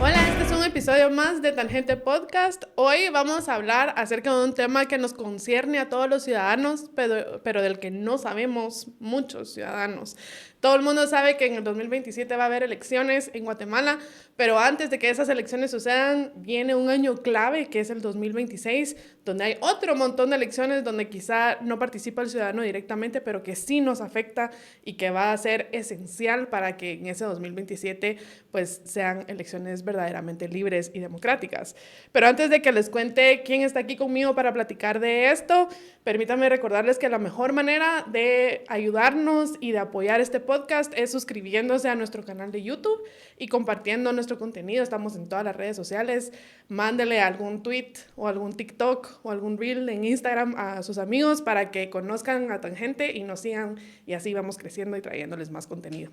Hola, este es un episodio más de Tangente Podcast. Hoy vamos a hablar acerca de un tema que nos concierne a todos los ciudadanos, pero del que no sabemos muchos ciudadanos. Todo el mundo sabe que en el 2027 va a haber elecciones en Guatemala, pero antes de que esas elecciones sucedan, viene un año clave, que es el 2026, donde hay otro montón de elecciones donde quizá no participa el ciudadano directamente, pero que sí nos afecta y que va a ser esencial para que en ese 2027 pues sean elecciones verdaderamente libres y democráticas. Pero antes de que les cuente quién está aquí conmigo para platicar de esto, permítanme recordarles que la mejor manera de ayudarnos y de apoyar este podcast es suscribiéndose a nuestro canal de YouTube y compartiendo nuestro contenido. Estamos en todas las redes sociales. Mándele algún tweet o algún TikTok o algún reel en Instagram a sus amigos para que conozcan a Tangente y nos sigan, y así vamos creciendo y trayéndoles más contenido.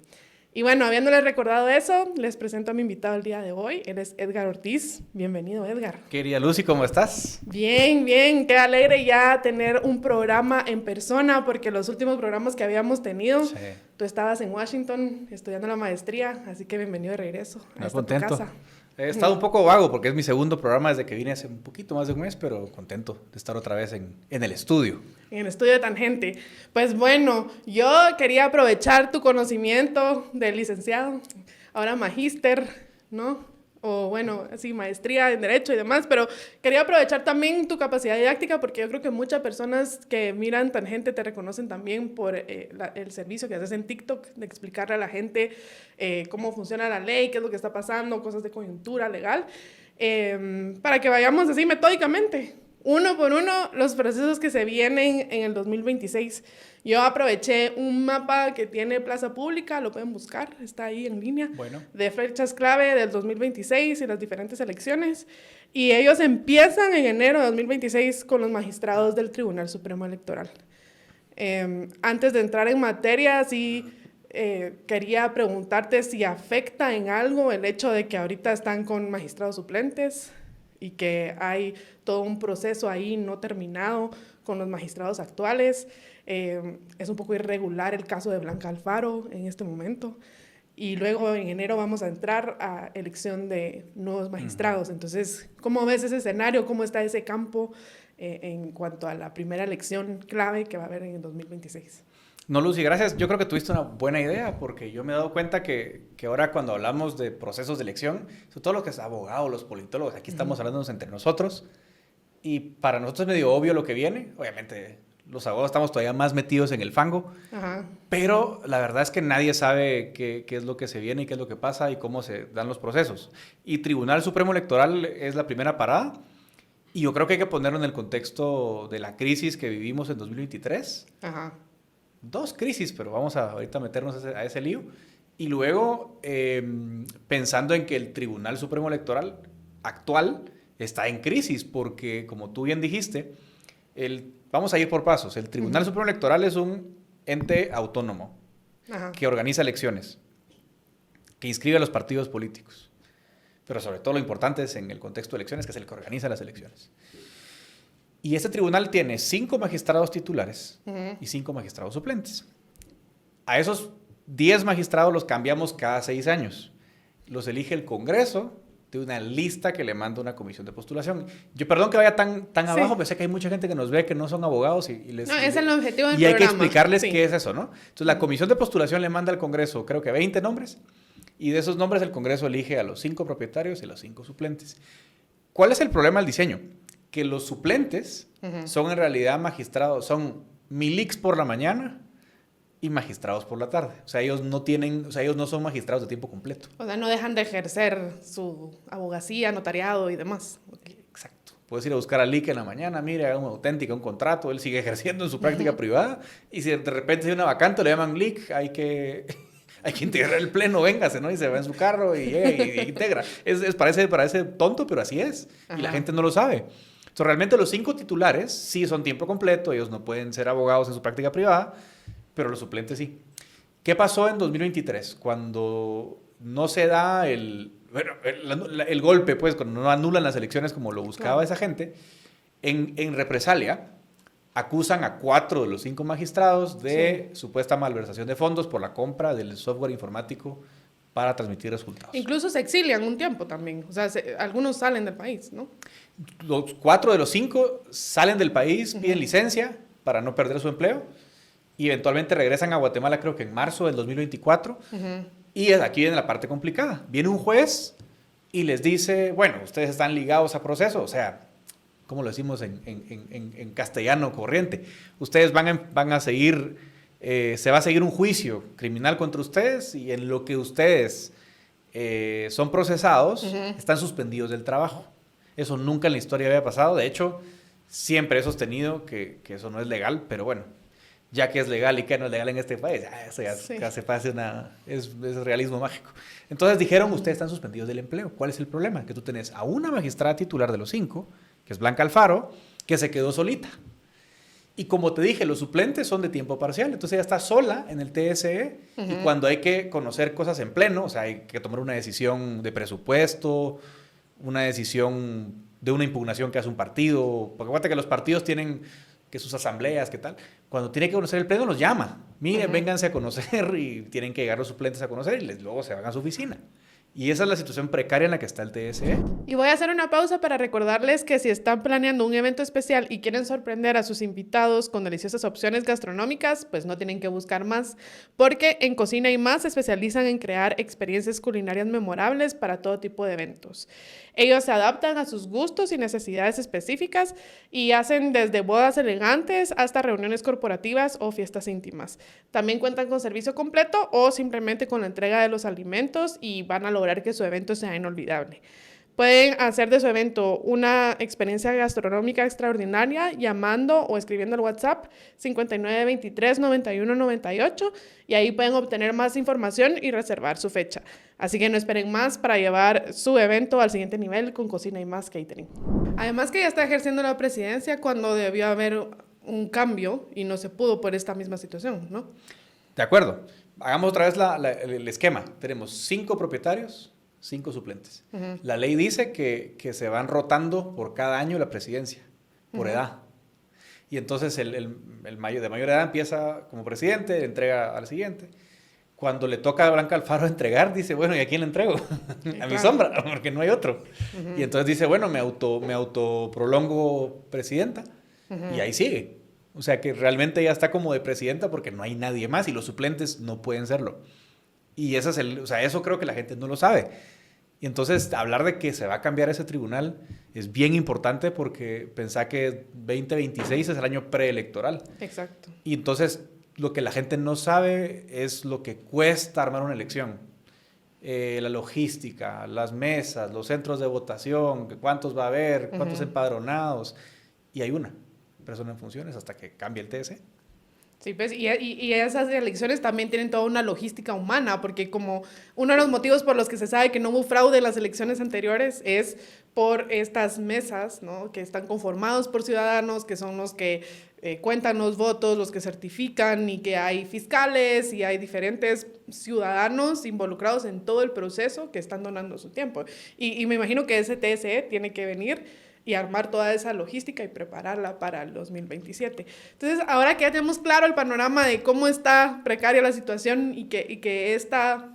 Y bueno, habiéndoles recordado eso, les presento a mi invitado el día de hoy. Él es Edgar Ortiz. Bienvenido, Edgar. Querida Lucy, ¿cómo estás? Bien, bien. Qué alegre ya tener un programa en persona, porque los últimos programas que habíamos tenido, Sí. tú estabas en Washington estudiando la maestría, así que bienvenido de regreso a esta Contento. tu casa. He estado un poco vago porque es mi segundo programa desde que vine hace un poquito más de un mes, pero contento de estar otra vez en el estudio. En el estudio de Tangente. Pues bueno, yo quería aprovechar tu conocimiento de licenciado, ahora magíster, ¿no? O bueno, sí, maestría en Derecho y demás, pero quería aprovechar también tu capacidad didáctica, porque yo creo que muchas personas que miran Tangente te reconocen también por el servicio que haces en TikTok, de explicarle a la gente cómo funciona la ley, qué es lo que está pasando, cosas de coyuntura legal, para que vayamos así metódicamente, uno por uno, los procesos que se vienen en el 2026. Yo aproveché un mapa que tiene Plaza Pública, lo pueden buscar, está ahí en línea, Bueno. de fechas clave del 2026 y las diferentes elecciones. Y ellos empiezan en enero de 2026 con los magistrados del Tribunal Supremo Electoral. Antes de entrar en materia, sí quería preguntarte si afecta en algo el hecho de que ahorita están con magistrados suplentes y que hay todo un proceso ahí no terminado con los magistrados actuales. Es un poco irregular el caso de Blanca Alfaro en este momento. Y luego en enero vamos a entrar a elección de nuevos magistrados. Entonces, ¿cómo ves ese escenario? ¿Cómo está ese campo en cuanto a la primera elección clave que va a haber en el 2026? No, Lucy, gracias. Yo creo que tuviste una buena idea porque yo me he dado cuenta que ahora cuando hablamos de procesos de elección, sobre todo lo que es abogados, los politólogos, aquí estamos hablándonos entre nosotros y para nosotros es medio obvio lo que viene. Obviamente los abogados estamos todavía más metidos en el fango, Ajá. pero la verdad es que nadie sabe qué es lo que se viene y qué es lo que pasa y cómo se dan los procesos. Y Tribunal Supremo Electoral es la primera parada y yo creo que hay que ponerlo en el contexto de la crisis que vivimos en 2023. Ajá. Dos crisis, pero vamos a ahorita meternos a ese lío. Y luego, pensando en que el Tribunal Supremo Electoral actual está en crisis, porque como tú bien dijiste, vamos a ir por pasos. El Tribunal Supremo Electoral es un ente autónomo. Ajá. Que organiza elecciones, que inscribe a los partidos políticos. Pero sobre todo lo importante es en el contexto de elecciones, que es el que organiza las elecciones. Y este tribunal tiene 5 magistrados titulares y 5 magistrados suplentes. A esos 10 magistrados los cambiamos cada 6 años. Los elige el Congreso de una lista que le manda una comisión de postulación. Yo perdón que vaya tan sí. abajo, pero sé que hay mucha gente que nos ve que no son abogados y les... No, es el objetivo del y hay programa. que explicarles sí. qué es eso, ¿no? Entonces la comisión de postulación le manda al Congreso creo que 20 nombres y de esos nombres el Congreso elige a los 5 propietarios y a los 5 suplentes. ¿Cuál es el problema del diseño? Que los suplentes son en realidad magistrados, son milics por la mañana y magistrados por la tarde. O sea, ellos no son magistrados de tiempo completo. O sea, no dejan de ejercer su abogacía, notariado y demás. Exacto. Puedes ir a buscar a LIC en la mañana, mire, haga una auténtica, un contrato, él sigue ejerciendo en su práctica privada y si de repente hay una vacante, le llaman LIC, hay que integrar el pleno, véngase, ¿no? Y se va en su carro y integra. Parece tonto, pero así es. Ajá. Y la gente no lo sabe. Entonces, realmente los 5 titulares sí son tiempo completo, ellos no pueden ser abogados en su práctica privada, pero los suplentes sí. ¿Qué pasó en 2023? Cuando no se da el golpe, pues, cuando no anulan las elecciones como lo buscaba esa gente, en represalia, acusan a 4 de los 5 magistrados de supuesta malversación de fondos por la compra del software informático para transmitir resultados. Incluso se exilian un tiempo también. O sea, algunos salen del país, ¿no? Los 4 de los 5 salen del país, piden licencia para no perder su empleo y eventualmente regresan a Guatemala, creo que en marzo del 2024. Y aquí viene la parte complicada. Viene un juez y les dice, bueno, ustedes están ligados a proceso, o sea, ¿cómo lo decimos en castellano corriente? Ustedes van a seguir, se va a seguir un juicio criminal contra ustedes y en lo que ustedes son procesados, están suspendidos del trabajo. Eso nunca en la historia había pasado. De hecho, siempre he sostenido que eso no es legal, pero bueno, ya que es legal y que no es legal en este país, eso ya se pasa es realismo mágico. Entonces dijeron, ustedes están suspendidos del empleo. ¿Cuál es el problema? Que tú tenés a una magistrada titular de los 5, que es Blanca Alfaro, que se quedó solita. Y como te dije, los suplentes son de tiempo parcial, entonces ella está sola en el TSE y cuando hay que conocer cosas en pleno, o sea, hay que tomar una decisión de presupuesto, una decisión de una impugnación que hace un partido, porque acuérdate que los partidos tienen que sus asambleas, ¿qué tal? Cuando tiene que conocer el pleno los llama, miren, vénganse a conocer y tienen que llegar los suplentes a conocer y luego se van a su oficina. Y esa es la situación precaria en la que está el TSE. Y voy a hacer una pausa para recordarles que si están planeando un evento especial y quieren sorprender a sus invitados con deliciosas opciones gastronómicas, pues no tienen que buscar más, porque en Cocina y Más se especializan en crear experiencias culinarias memorables para todo tipo de eventos. Ellos se adaptan a sus gustos y necesidades específicas y hacen desde bodas elegantes hasta reuniones corporativas o fiestas íntimas. También cuentan con servicio completo o simplemente con la entrega de los alimentos y van a lograr que su evento sea inolvidable. Pueden hacer de su evento una experiencia gastronómica extraordinaria llamando o escribiendo al WhatsApp 5923-9198 y ahí pueden obtener más información y reservar su fecha. Así que no esperen más para llevar su evento al siguiente nivel con Cocina y Más Catering. Además que ya está ejerciendo la presidencia cuando debió haber un cambio y no se pudo por esta misma situación, ¿no? De acuerdo. Hagamos otra vez el esquema. Tenemos 5 propietarios, 5 suplentes. La ley dice que se van rotando por cada año la presidencia, por edad. Y entonces el de mayor edad empieza como presidente, entrega al siguiente. Cuando le toca a Blanca Alfaro entregar, dice, bueno, ¿y a quién le entrego? A mi sombra, porque no hay otro. Y entonces dice, bueno, me autoprolongo presidenta. Y ahí sigue. O sea que realmente ella está como de presidenta porque no hay nadie más y los suplentes no pueden serlo. Y ese es eso creo que la gente no lo sabe. Y entonces hablar de que se va a cambiar ese tribunal es bien importante porque pensá que 2026 es el año preelectoral. Exacto. Y entonces lo que la gente no sabe es lo que cuesta armar una elección. La logística, las mesas, los centros de votación, cuántos va a haber, cuántos empadronados. Y hay una persona en funciones hasta que cambie el TSE. Sí, pues, y esas elecciones también tienen toda una logística humana, porque como uno de los motivos por los que se sabe que no hubo fraude en las elecciones anteriores es por estas mesas, ¿no? Que están conformados por ciudadanos, que son los que cuentan los votos, los que certifican, y que hay fiscales y hay diferentes ciudadanos involucrados en todo el proceso que están donando su tiempo. Y me imagino que ese TSE tiene que venir y armar toda esa logística y prepararla para el 2027. Entonces, ahora que ya tenemos claro el panorama de cómo está precaria la situación y que esta...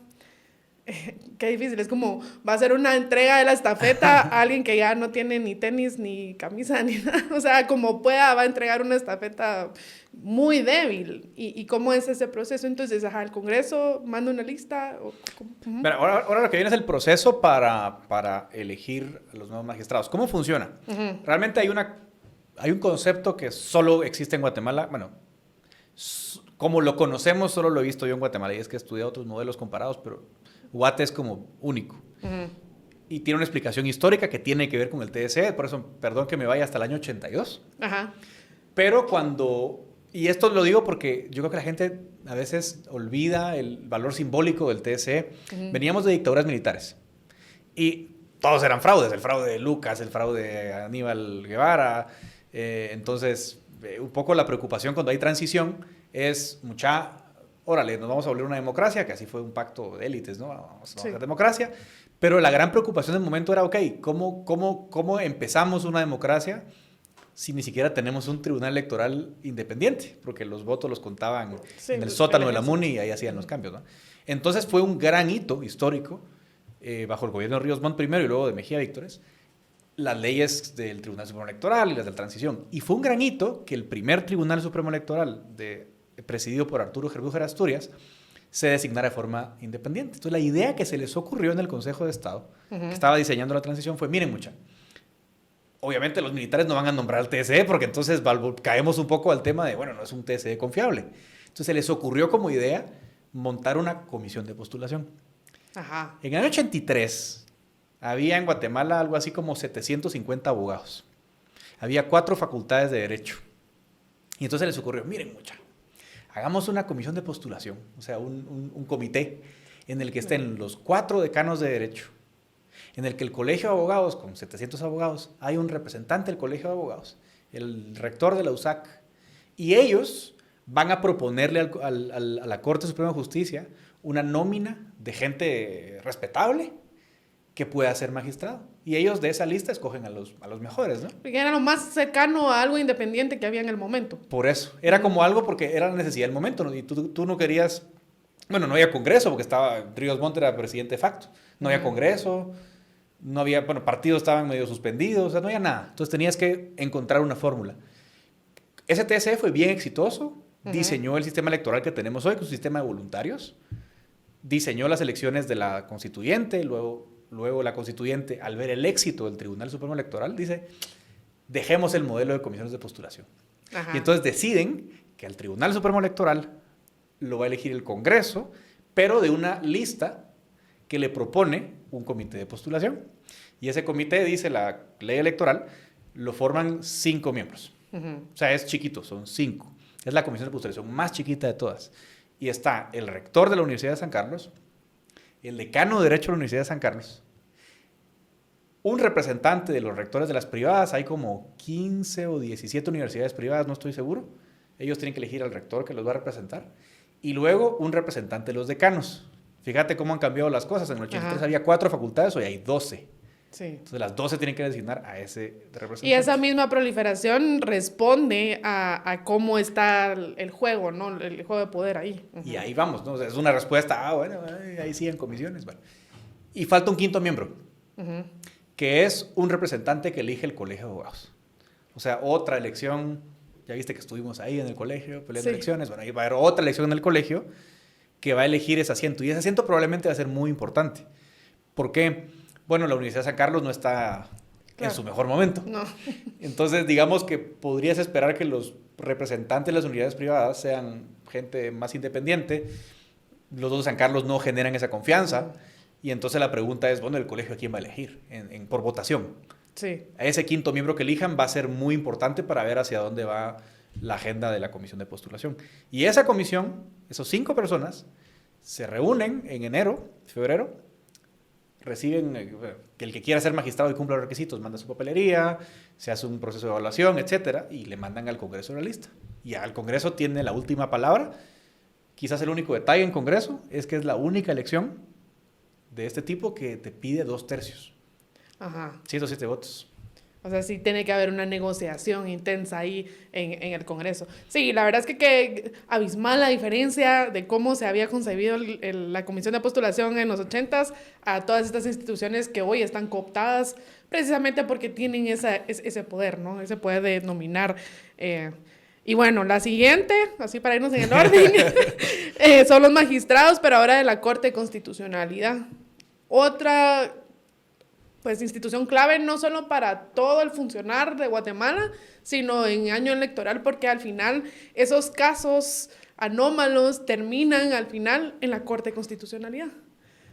qué difícil, es como va a ser una entrega de la estafeta a alguien que ya no tiene ni tenis, ni camisa, ni nada. O sea, como pueda, va a entregar una estafeta muy débil. ¿Y cómo es ese proceso? Entonces, el Congreso manda una lista. Pero ahora lo que viene es el proceso para elegir a los nuevos magistrados. ¿Cómo funciona? Realmente hay un concepto que solo existe en Guatemala. Bueno, como lo conocemos, solo lo he visto yo en Guatemala. Y es que he estudiado otros modelos comparados, pero Guate es como único. Y tiene una explicación histórica que tiene que ver con el TSE. Por eso, perdón que me vaya hasta el año 82. Pero y esto lo digo porque yo creo que la gente a veces olvida el valor simbólico del TSE. Veníamos de dictaduras militares. Y todos eran fraudes. El fraude de Lucas, el fraude de Aníbal Guevara. Entonces, un poco la preocupación cuando hay transición es órale, nos vamos a volver una democracia, que así fue un pacto de élites, ¿no? Vamos a hacer democracia. Pero la gran preocupación del momento era, ok, ¿cómo empezamos una democracia si ni siquiera tenemos un tribunal electoral independiente? Porque los votos los contaban en el los sótano de la colegios. MUNI y ahí hacían los cambios, ¿no? Entonces fue un gran hito histórico, bajo el gobierno de Ríos Montt primero y luego de Mejía Víctores, las leyes del Tribunal Supremo Electoral y las de la transición. Y fue un gran hito que el primer Tribunal Supremo Electoral, presidido por Arturo Gerbújar Asturias, se designara de forma independiente. Entonces, la idea que se les ocurrió en el Consejo de Estado, que estaba diseñando la transición, fue, miren, obviamente los militares no van a nombrar al TSE, porque entonces caemos un poco al tema de, bueno, no es un TSE confiable. Entonces, se les ocurrió como idea montar una comisión de postulación. Ajá. En el año 83 había en Guatemala algo así como 750 abogados. Había 4 facultades de derecho. Y entonces les ocurrió, miren, hagamos una comisión de postulación, o sea, un comité en el que estén los 4 decanos de derecho, en el que el colegio de abogados, con 700 abogados, hay un representante del colegio de abogados, el rector de la USAC, y ellos van a proponerle a la Corte Suprema de Justicia una nómina de gente respetable que pueda ser magistrado. Y ellos de esa lista escogen a los mejores, ¿no? Porque era lo más cercano a algo independiente que había en el momento. Por eso. Era como algo porque era la necesidad del momento, ¿no? Y tú no querías... Bueno, no había congreso porque Ríos Montt era presidente de facto. No había congreso, no había... Bueno, partidos estaban medio suspendidos, o sea, no había nada. Entonces tenías que encontrar una fórmula. Ese TSE fue bien exitoso. Diseñó el sistema electoral que tenemos hoy, que es un sistema de voluntarios. Diseñó las elecciones de la constituyente, luego la constituyente, al ver el éxito del Tribunal Supremo Electoral, dice, dejemos el modelo de comisiones de postulación. Ajá. Y entonces deciden que al Tribunal Supremo Electoral lo va a elegir el Congreso, pero de una lista que le propone un comité de postulación. Y ese comité, dice la ley electoral, lo forman 5 miembros. O sea, es chiquito, son 5. Es la comisión de postulación más chiquita de todas. Y está el rector de la Universidad de San Carlos, el decano de Derecho de la Universidad de San Carlos, un representante de los rectores de las privadas, hay como 15 o 17 universidades privadas, no estoy seguro. Ellos tienen que elegir al rector que los va a representar. Y luego un representante de los decanos. Fíjate cómo han cambiado las cosas. En el 83 había 4 facultades, hoy hay 12. Sí. Entonces las 12 tienen que designar a ese representante. Y esa misma proliferación responde a cómo está el juego, ¿no? El juego de poder ahí. Y ahí vamos, ¿no? O sea, es una respuesta, bueno, ahí siguen comisiones. Bueno. Y falta un 5º miembro, que es un representante que elige el colegio de abogados. O sea, otra elección, ya viste que estuvimos ahí en el colegio peleando elecciones, bueno, ahí va a haber otra elección en el colegio que va a elegir ese asiento. Y ese asiento probablemente va a ser muy importante. ¿Por qué? Bueno, la Universidad de San Carlos no está en su mejor momento. No. Entonces, digamos que podrías esperar que los representantes de las universidades privadas sean gente más independiente. Los dos de San Carlos no generan esa confianza. Y entonces la pregunta es, bueno, ¿el colegio a quién va a elegir? Por votación. Sí. A ese 5º miembro que elijan va a ser muy importante para ver hacia dónde va la agenda de la comisión de postulación. Y esa comisión, esos 5 personas, se reúnen en enero, febrero, reciben que el que quiera ser magistrado y cumpla los requisitos manda su papelería, se hace un proceso de evaluación, etcétera, y le mandan al Congreso la lista. Y al Congreso tiene la última palabra. Quizás el único detalle en Congreso es que es la única elección de este tipo que te pide 2/3. Ajá. 107 votos. O sea, sí tiene que haber una negociación intensa ahí en el Congreso. Sí, la verdad es que abismal la diferencia de cómo se había concebido la comisión de postulación en los 80s a todas estas instituciones que hoy están cooptadas precisamente porque tienen ese poder, ¿no? Ese poder de nominar. Y bueno, la siguiente, así para irnos en el orden, son los magistrados, pero ahora de la Corte de Constitucionalidad. Otra pues institución clave no solo para todo el funcionar de Guatemala, sino en año electoral, porque al final esos casos anómalos terminan al final en la Corte de Constitucionalidad.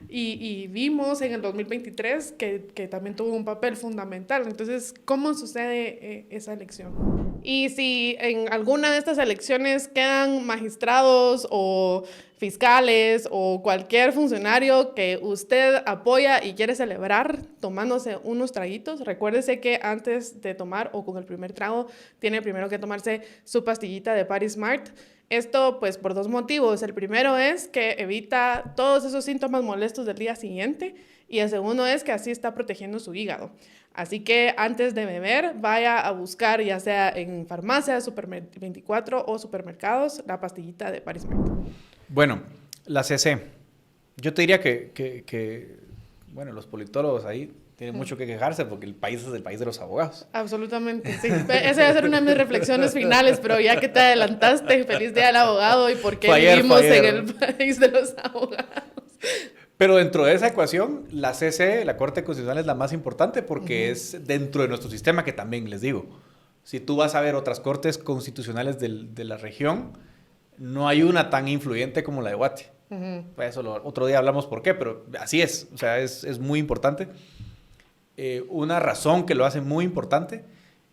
Y vimos en el 2023 que también tuvo un papel fundamental. Entonces, ¿cómo sucede esa elección? Y si en alguna de estas elecciones quedan magistrados o fiscales o cualquier funcionario que usted apoya y quiere celebrar tomándose unos traguitos, recuérdese que antes de tomar o con el primer trago tiene primero que tomarse su pastillita de Party Smart. Esto pues por 2 motivos. El primero es que evita todos esos síntomas molestos del día siguiente y el segundo es que así está protegiendo su hígado. Así que antes de beber, vaya a buscar, ya sea en farmacias, Super 24 o supermercados, la pastillita de Paris Med. Bueno, la CC. Yo te diría que bueno, los politólogos ahí tienen mucho que quejarse porque el país es el país de los abogados. Absolutamente, sí. Esa va a ser una de mis reflexiones finales, pero ya que te adelantaste, feliz día del abogado y por qué vivimos en el país de los abogados. Pero dentro de esa ecuación, la CC, la Corte Constitucional, es la más importante porque es dentro de nuestro sistema que también les digo. Si tú vas a ver otras cortes constitucionales de la región, no hay una tan influyente como la de Guate. Pues eso otro día hablamos por qué, pero así es. O sea, es muy importante. Una razón que lo hace muy importante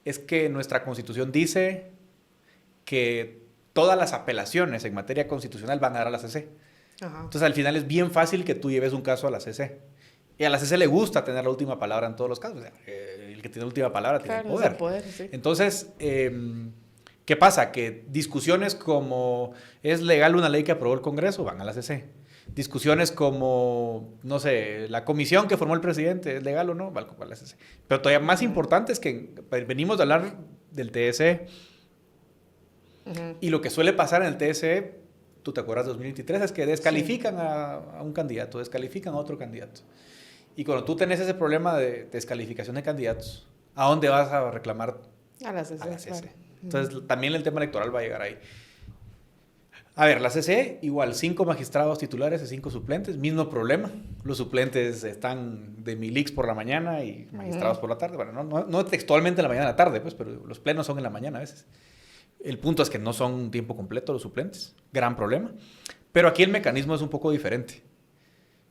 es que nuestra Constitución dice que todas las apelaciones en materia constitucional van a dar a la CC. Ajá. Entonces, al final es bien fácil que tú lleves un caso a la CC. Y a la CC le gusta tener la última palabra en todos los casos. O sea, el que tiene la última palabra tiene el poder. Sí. Entonces, ¿qué pasa? Que discusiones como ¿es legal una ley que aprobó el Congreso? Van a la CC. Discusiones como, no sé, la comisión que formó el presidente, ¿es legal o no? Va a la CC. Pero todavía más importante es que venimos de hablar del TSE. Y lo que suele pasar en el TSE, tú te acuerdas de 2023, es que descalifican a un candidato, descalifican a otro candidato. Y cuando tú tenés ese problema de descalificación de candidatos, ¿a dónde vas a reclamar? A la CC. A la CC. Claro. Entonces, también el tema electoral va a llegar ahí. A ver, la CC, igual, 5 magistrados titulares y 5 suplentes, mismo problema. Los suplentes están de milix por la mañana y magistrados por la tarde. Bueno, no textualmente en la mañana y la tarde, pues, pero los plenos son en la mañana a veces. El punto es que no son tiempo completo los suplentes. Gran problema. Pero aquí el mecanismo es un poco diferente.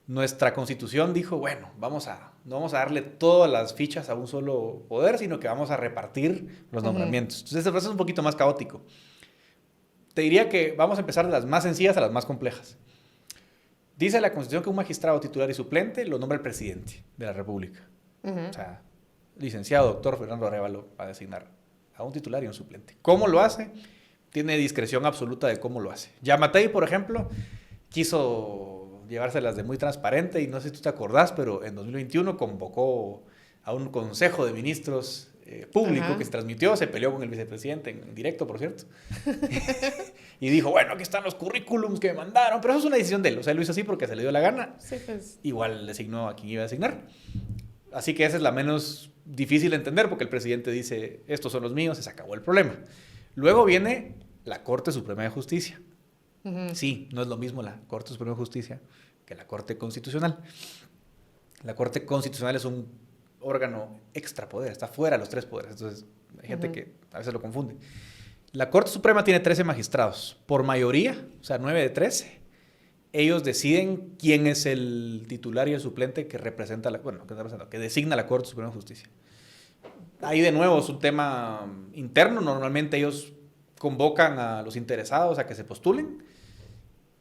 Nuestra Constitución dijo, bueno, no vamos a darle todas las fichas a un solo poder, sino que vamos a repartir los nombramientos. Entonces, ese proceso es un poquito más caótico. Te diría que vamos a empezar de las más sencillas a las más complejas. Dice la Constitución que un magistrado titular y suplente lo nombra el presidente de la República. O sea, licenciado doctor Fernando Arévalo va a designar a un titular y un suplente. ¿Cómo lo hace? Tiene discreción absoluta de cómo lo hace. Yamatei, por ejemplo, quiso llevárselas de muy transparente y no sé si tú te acordás, pero en 2021 convocó a un consejo de ministros público que se transmitió, se peleó con el vicepresidente en directo, por cierto, y dijo, bueno, aquí están los currículums que me mandaron, pero eso es una decisión de él, o sea, él lo hizo así porque se le dio la gana, sí, pues. Igual designó a quien iba a designar, así que esa es la menos difícil de entender, porque el presidente dice, estos son los míos, se acabó el problema. Luego viene la Corte Suprema de Justicia. Sí, no es lo mismo la Corte Suprema de Justicia que la Corte Constitucional. La Corte Constitucional es un órgano extrapoder, está fuera de los 3 poderes. Entonces, hay gente que a veces lo confunde. La Corte Suprema tiene 13 magistrados. Por mayoría, o sea, 9 de 13, ellos deciden quién es el titular y el suplente que representa, que designa la Corte Suprema de Justicia. Ahí de nuevo es un tema interno. Normalmente ellos convocan a los interesados a que se postulen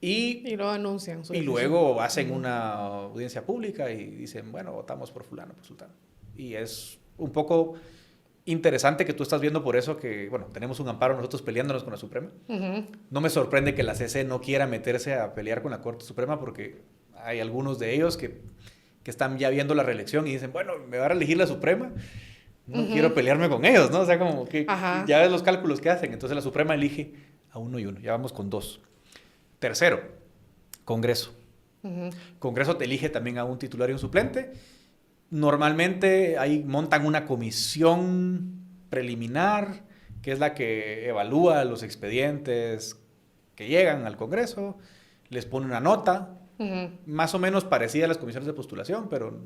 y lo anuncian. Y luego hacen una audiencia pública y dicen, bueno, votamos por fulano, por sultano. Y es un poco interesante que tú estás viendo por eso que, bueno, tenemos un amparo nosotros peleándonos con la Suprema. No me sorprende que la CC no quiera meterse a pelear con la Corte Suprema porque hay algunos de ellos que están ya viendo la reelección y dicen, bueno, me va a elegir la Suprema, no quiero pelearme con ellos, ¿no? O sea, como que ya ves los cálculos que hacen. Entonces la Suprema elige a uno y uno, ya vamos con 2. Tercero, Congreso. Congreso te elige también a un titular y un suplente. Normalmente ahí montan una comisión preliminar, que es la que evalúa los expedientes que llegan al Congreso, les pone una nota, más o menos parecida a las comisiones de postulación, pero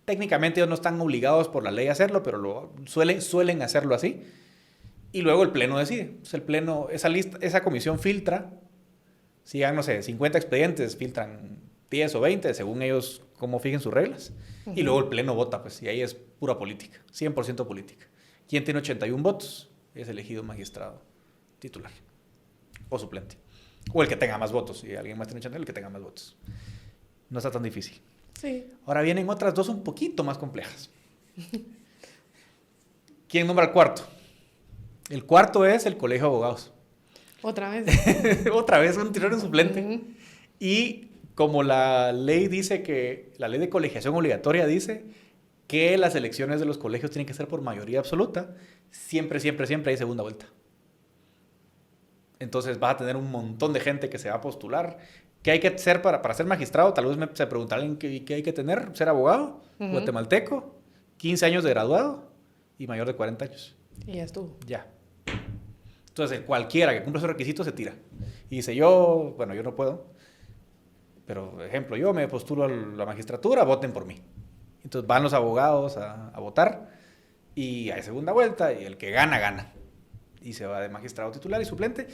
técnicamente ellos no están obligados por la ley a hacerlo, pero suelen hacerlo así. Y luego el Pleno decide. Entonces el Pleno, esa comisión filtra. Si llegan, no sé, 50 expedientes, filtran 10 o 20, según ellos, cómo fijen sus reglas. Y luego el Pleno vota, pues, y ahí es pura política, 100% política. ¿Quién tiene 81 votos? Es elegido magistrado titular o suplente. O el que tenga más votos. Si alguien más tiene 81, el que tenga más votos. No está tan difícil. Sí. Ahora vienen otras 2 un poquito más complejas. ¿Quién nombra el cuarto? El cuarto es el Colegio de Abogados. Otra vez. Otra vez un titular y un suplente. Y como la ley dice la ley de colegiación obligatoria dice que las elecciones de los colegios tienen que ser por mayoría absoluta, siempre hay segunda vuelta. Entonces vas a tener un montón de gente que se va a postular. ¿Qué hay que hacer para ser magistrado? Tal vez se preguntarán qué hay que tener. Ser abogado, guatemalteco, 15 años de graduado y mayor de 40 años. Y ya estuvo. Ya. Entonces, cualquiera que cumpla esos requisitos se tira. Y dice, yo no puedo. Pero, ejemplo, yo me postulo a la magistratura, voten por mí. Entonces van los abogados a votar y hay segunda vuelta y el que gana, gana. Y se va de magistrado titular y suplente.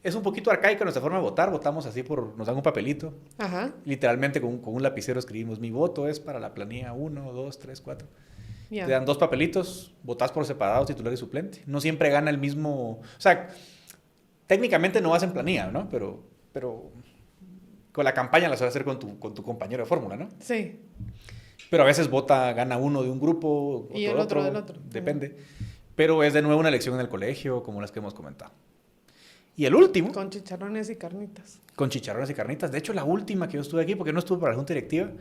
Es un poquito arcaica nuestra forma de votar. Votamos así nos dan un papelito. Ajá. Literalmente con un lapicero escribimos, mi voto es para la planilla 1, 2, 3, 4. Yeah. Te dan 2 papelitos, votás por separado, titular y suplente. No siempre gana el mismo... O sea, técnicamente no vas en planilla, ¿no? Pero con la campaña la vas a hacer con tu compañero de fórmula, ¿no? Sí. Pero a veces gana uno de un grupo, y el otro del otro. Depende. Pero es de nuevo una elección en el colegio, como las que hemos comentado. Y el último... Con chicharrones y carnitas. Con chicharrones y carnitas. De hecho, la última que yo estuve aquí, porque no estuve para la junta directiva,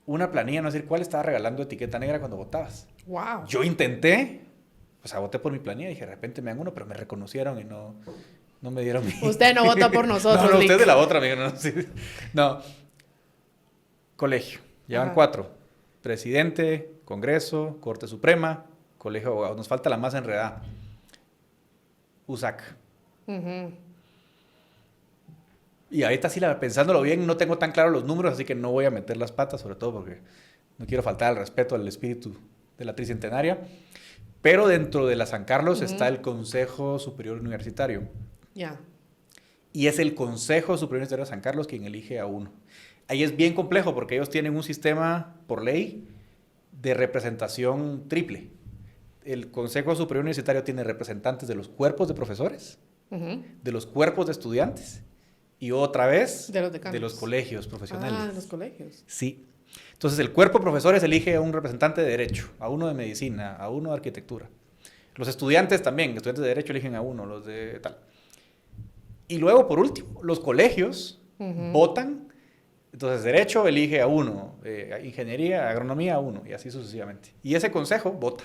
una planilla, no sé cuál, estaba regalando etiqueta negra cuando votabas. Wow. Yo intenté, voté por mi planilla y dije, de repente me dan uno, pero me reconocieron y no me dieron mi... Usted no vota por nosotros, No, Lick. usted es de la otra, amigo. No, sí. No. Colegio. Llevan 4. Presidente, Congreso, Corte Suprema, Colegio de Abogados. Nos falta la más enredada. USAC. Y ahorita sí, pensándolo bien, no tengo tan claro los números, así que no voy a meter las patas, sobre todo porque no quiero faltar al respeto al espíritu de la tricentenaria. Pero dentro de la San Carlos está el Consejo Superior Universitario. Ya. Y es el Consejo Superior Universitario de San Carlos quien elige a uno. Ahí es bien complejo porque ellos tienen un sistema por ley de representación triple. El Consejo Superior Universitario tiene representantes de los cuerpos de profesores, de los cuerpos de estudiantes y otra vez de los colegios profesionales. Ah, de los colegios. Sí. Entonces el cuerpo de profesores elige a un representante de derecho, a uno de medicina, a uno de arquitectura. Los estudiantes también, estudiantes de derecho eligen a uno, los de tal. Y luego, por último, los colegios votan. Entonces, derecho elige a uno, ingeniería, agronomía a uno, y así sucesivamente. Y ese consejo vota.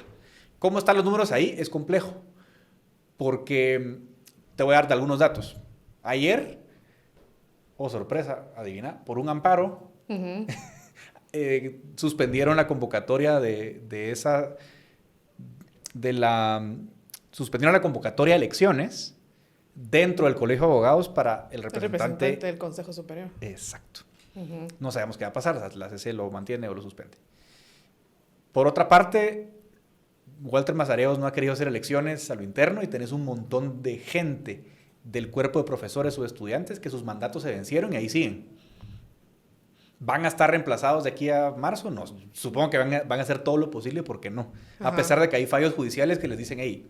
¿Cómo están los números ahí? Es complejo, porque te voy a dar algunos datos. Ayer, sorpresa, adivina, por un amparo, suspendieron la convocatoria suspendieron la convocatoria de elecciones dentro del Colegio de Abogados para el representante del Consejo Superior. Exacto. No sabemos qué va a pasar, la CC lo mantiene o lo suspende. Por otra parte, Walter Mazareos no ha querido hacer elecciones a lo interno y tenés un montón de gente del cuerpo de profesores o estudiantes que sus mandatos se vencieron y ahí siguen. ¿Van a estar reemplazados de aquí a marzo? No, supongo que van a hacer todo lo posible porque no. A pesar de que hay fallos judiciales que les dicen, hey,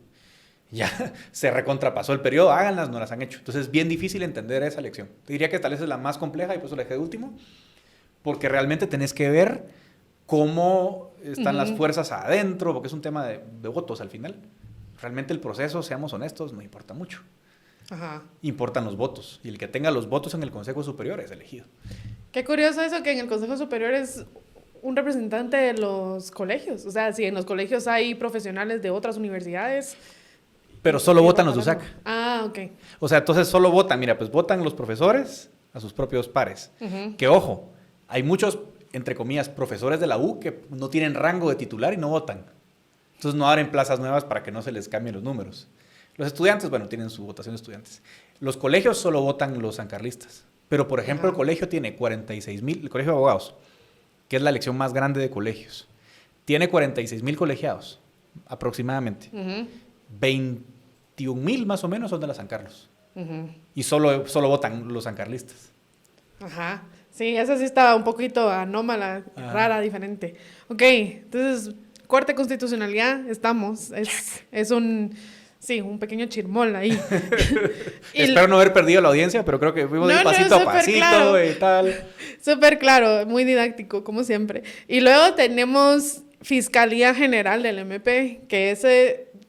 ya se recontrapasó el periodo, háganlas, no las han hecho. Entonces es bien difícil entender esa elección. Te diría que tal vez es la más compleja y por eso la dejé de último, porque realmente tenés que ver cómo están las fuerzas adentro, porque es un tema de votos al final. Realmente el proceso, seamos honestos, no importa mucho. Importan los votos, y el que tenga los votos en el Consejo Superior es elegido. Qué curioso eso, que en el Consejo Superior es un representante de los colegios. O sea, si en los colegios hay profesionales de otras universidades... Pero solo votan los de USAC. Ah, ok. O sea, entonces solo votan, mira, pues votan los profesores a sus propios pares. Que ojo, hay muchos, entre comillas, profesores de la U que no tienen rango de titular y no votan. Entonces no abren plazas nuevas para que no se les cambien los números. Los estudiantes, bueno, tienen su votación de estudiantes. Los colegios solo votan los sancarlistas. Pero, por ejemplo, el colegio tiene 46,000, el Colegio de Abogados, que es la elección más grande de colegios, tiene 46,000 colegiados, aproximadamente. 21,000 más o menos son de la San Carlos. Y solo votan los sancarlistas. Ajá. Sí, esa sí está un poquito anómala, rara, diferente. Ok, entonces, Corte de Constitucionalidad, estamos. Es un pequeño chirmol ahí. Espero no haber perdido la audiencia, pero creo que fuimos pasito a pasito claro. Y tal. Súper claro, muy didáctico, como siempre. Y luego tenemos Fiscalía General del MP, que es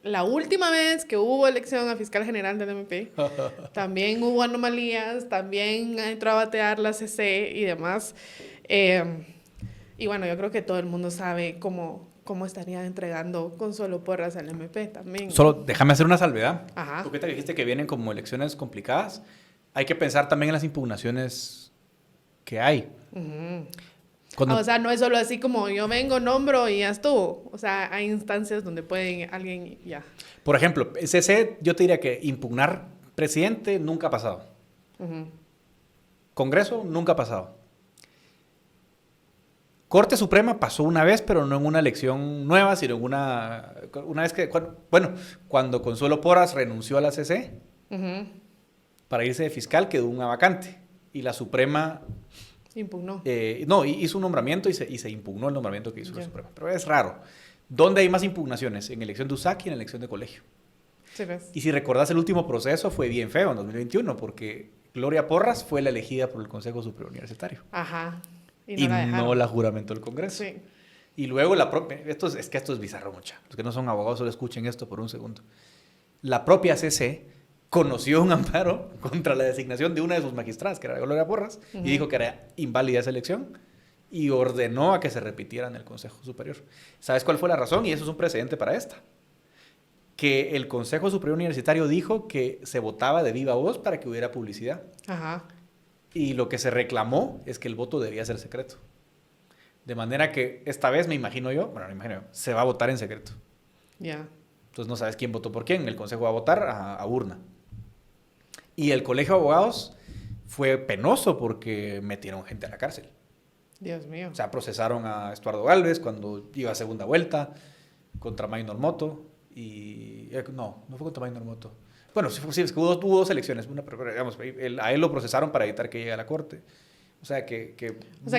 la última vez que hubo elección a Fiscal General del MP. También hubo anomalías, también entró a batear la CC y demás. Y bueno, yo creo que todo el mundo sabe cómo estaría entregando Consuelo Porras al MP también. Solo déjame hacer una salvedad. Ajá. Tú que te dijiste que vienen como elecciones complicadas, hay que pensar también en las impugnaciones que hay. O sea, no es solo así como yo vengo, nombro y ya estuvo. O sea, hay instancias donde pueden alguien ya. Por ejemplo, CC, yo te diría que impugnar presidente nunca ha pasado. Congreso nunca ha pasado. Corte Suprema pasó una vez, pero no en una elección nueva, sino en una vez que, cuando Consuelo Porras renunció a la CC para irse de fiscal, quedó una vacante. Y la Suprema impugnó. Hizo un nombramiento y se impugnó el nombramiento que hizo la Suprema. Pero es raro. ¿Dónde hay más impugnaciones? En elección de USAC y en elección de colegio. Sí, ves. Y si recordás, el último proceso fue bien feo en 2021, porque Gloria Porras fue la elegida por el Consejo Superior Universitario. Ajá. Y no la juramentó el Congreso. Sí. Y luego esto es bizarro, mucha. Los que no son abogados solo escuchen esto por un segundo. La propia CC conoció un amparo contra la designación de una de sus magistradas, que era Gloria Porras, y dijo que era inválida esa elección y ordenó a que se repitiera en el Consejo Superior. ¿Sabes cuál fue la razón? Y eso es un precedente para esta. Que el Consejo Superior Universitario dijo que se votaba de viva voz para que hubiera publicidad. Ajá. Y lo que se reclamó es que el voto debía ser secreto. De manera que esta vez, se va a votar en secreto. Ya. Entonces no sabes quién votó por quién. El Consejo va a votar a urna. Y el Colegio de Abogados fue penoso porque metieron gente a la cárcel. Dios mío. O sea, procesaron a Estuardo Gálvez cuando iba a segunda vuelta contra Maynor Moto. Y no fue contra Maynor Moto. Bueno, sí, es que hubo dos elecciones. Pero digamos, a él lo procesaron para evitar que llegue a la corte. O sea, que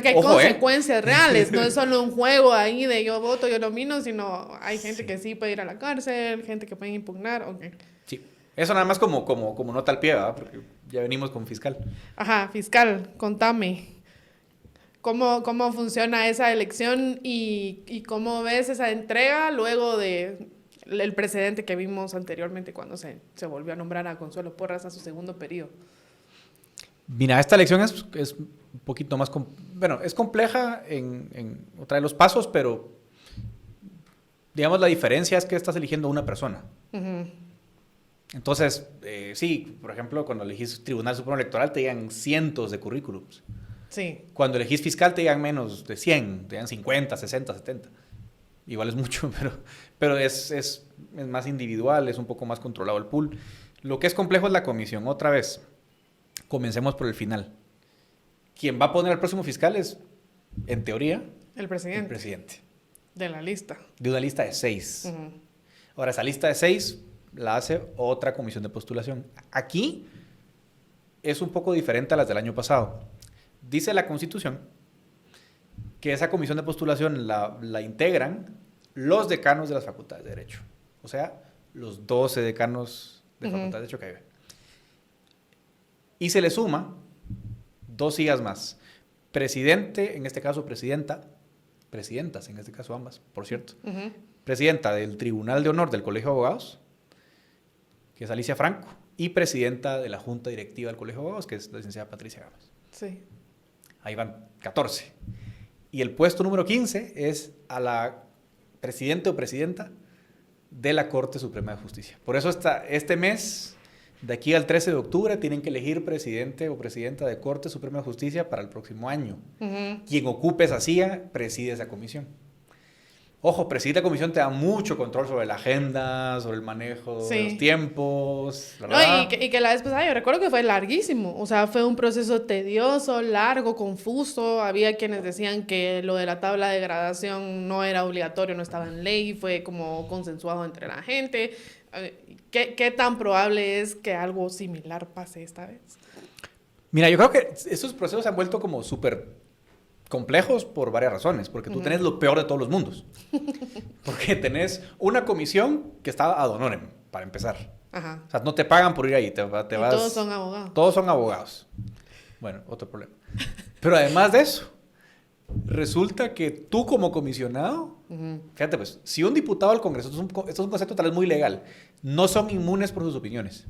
hay consecuencias reales. No es solo un juego ahí de yo voto, yo nomino, sino hay gente que sí puede ir a la cárcel, gente que puede impugnar. Okay. Sí. Eso nada más como nota al pie, ¿verdad? Porque ya venimos con fiscal. Ajá, fiscal, contame. ¿Cómo funciona esa elección y cómo ves esa entrega luego de el precedente que vimos anteriormente cuando se volvió a nombrar a Consuelo Porras a su segundo periodo? Mira, esta elección es un poquito más... es compleja en trae los pasos, pero digamos la diferencia es que estás eligiendo a una persona. Entonces, sí, por ejemplo, cuando elegís Tribunal Supremo Electoral te llegan cientos de currículums. Sí. Cuando elegís fiscal te llegan menos de 100, te llegan 50, 60, 70. Igual es mucho, pero es más individual, es un poco más controlado el pool. Lo que es complejo es la comisión. Otra vez, comencemos por el final. Quien va a poner al próximo fiscal es, en teoría, el presidente. El presidente. De la lista. De una lista de 6. Ahora, esa lista de 6 la hace otra comisión de postulación. Aquí es un poco diferente a las del año pasado. Dice la Constitución que esa comisión de postulación la integran los decanos de las facultades de Derecho. O sea, los 12 decanos de facultades de Derecho que hay. Y se le suma 2 sillas más. Presidente, en este caso presidentas, en este caso ambas, por cierto. Presidenta del Tribunal de Honor del Colegio de Abogados, que es Alicia Franco, y presidenta de la Junta Directiva del Colegio de Abogados, que es la licenciada Patricia Gámez. Sí. Ahí van 14. Y el puesto número 15 es a la presidente o presidenta de la Corte Suprema de Justicia. Por eso este mes, de aquí al 13 de octubre, tienen que elegir presidente o presidenta de Corte Suprema de Justicia para el próximo año. Quien ocupe esa silla, preside esa comisión. Ojo, presidir la comisión te da mucho control sobre la agenda, sobre el manejo de los tiempos. No, y que la vez pasada yo recuerdo que fue larguísimo. O sea, fue un proceso tedioso, largo, confuso. Había quienes decían que lo de la tabla de gradación no era obligatorio, no estaba en ley, fue como consensuado entre la gente. ¿Qué tan probable es que algo similar pase esta vez? Mira, yo creo que estos procesos se han vuelto como súper complejos por varias razones, porque tú tenés lo peor de todos los mundos. Porque tenés una comisión que está ad honorem, para empezar. Ajá. O sea, no te pagan por ir ahí, te vas... Todos son abogados. Todos son abogados. Bueno, otro problema. Pero además de eso, resulta que tú como comisionado, fíjate pues, si un diputado al Congreso, esto es un concepto tal vez muy legal, no son inmunes por sus opiniones.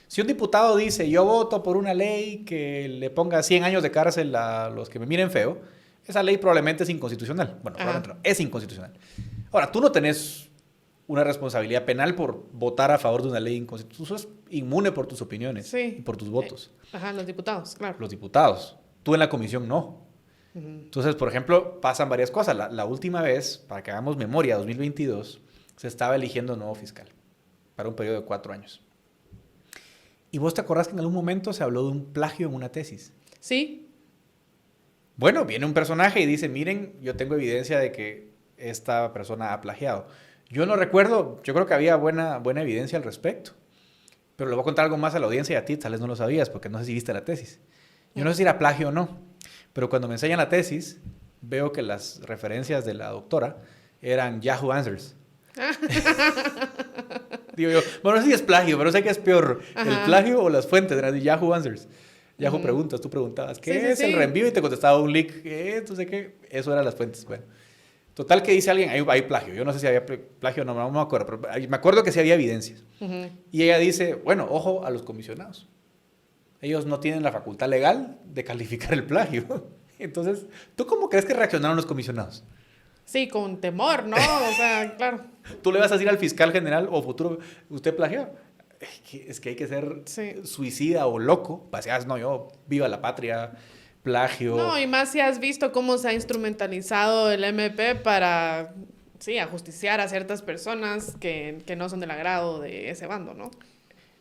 Si un diputado dice, yo voto por una ley que le ponga 100 años de cárcel a los que me miren feo, esa ley probablemente es inconstitucional. Bueno, probablemente no, es inconstitucional. Ahora, tú no tenés una responsabilidad penal por votar a favor de una ley inconstitucional. Tú sos inmune por tus opiniones y por tus votos. Los diputados, claro. Los diputados. Tú en la comisión no. Entonces, por ejemplo, pasan varias cosas. La última vez, para que hagamos memoria, 2022, se estaba eligiendo un nuevo fiscal para un periodo de 4 años. ¿Y vos te acordás que en algún momento se habló de un plagio en una tesis? Sí. Bueno, viene un personaje y dice, miren, yo tengo evidencia de que esta persona ha plagiado. Yo no recuerdo, yo creo que había buena evidencia al respecto. Pero le voy a contar algo más a la audiencia y a ti, tal vez no lo sabías, porque no sé si viste la tesis. Yo no sé si era plagio o no, pero cuando me enseñan la tesis, veo que las referencias de la doctora eran Yahoo Answers. Digo yo, bueno, no sé si es plagio, pero sé que es peor. El plagio o las fuentes eran de Yahoo Answers. Yahoo Preguntas, tú preguntabas, ¿qué es el reenvío? Y te contestaba un link, entonces, ¿qué? Eso eran las fuentes. Bueno, total que dice alguien, hay plagio. Yo no sé si había plagio o no, no me acuerdo, pero me acuerdo que sí había evidencias. Y ella dice, bueno, ojo a los comisionados. Ellos no tienen la facultad legal de calificar el plagio. Entonces, ¿tú cómo crees que reaccionaron los comisionados? Sí, con temor, ¿no? O sea, claro. Tú le vas a decir al fiscal general o futuro, ¿usted plagió? Es que hay que ser suicida o loco. Paseas, no, yo, viva la patria, plagio. No, y más si has visto cómo se ha instrumentalizado el MP para, ajusticiar a ciertas personas que no son del agrado de ese bando, ¿no?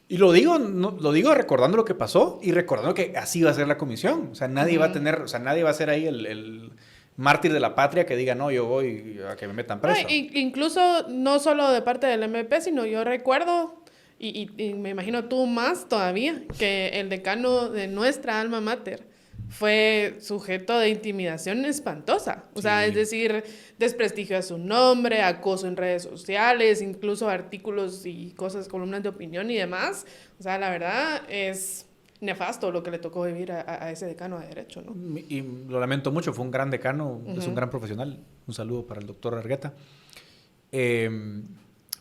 Y lo digo recordando lo que pasó y recordando que así va a ser la comisión. O sea, nadie va a tener, o sea, nadie va a ser ahí el mártir de la patria que diga, no, yo voy a que me metan preso. No, incluso no solo de parte del MP, sino yo recuerdo, y me imagino tú más todavía, que el decano de nuestra alma mater fue sujeto de intimidación espantosa. O sea, es decir, desprestigio a su nombre, acoso en redes sociales, incluso artículos y cosas, columnas de opinión y demás. O sea, la verdad es nefasto lo que le tocó vivir a ese decano de Derecho, ¿no? Y lo lamento mucho, fue un gran decano, es un gran profesional. Un saludo para el doctor Argueta.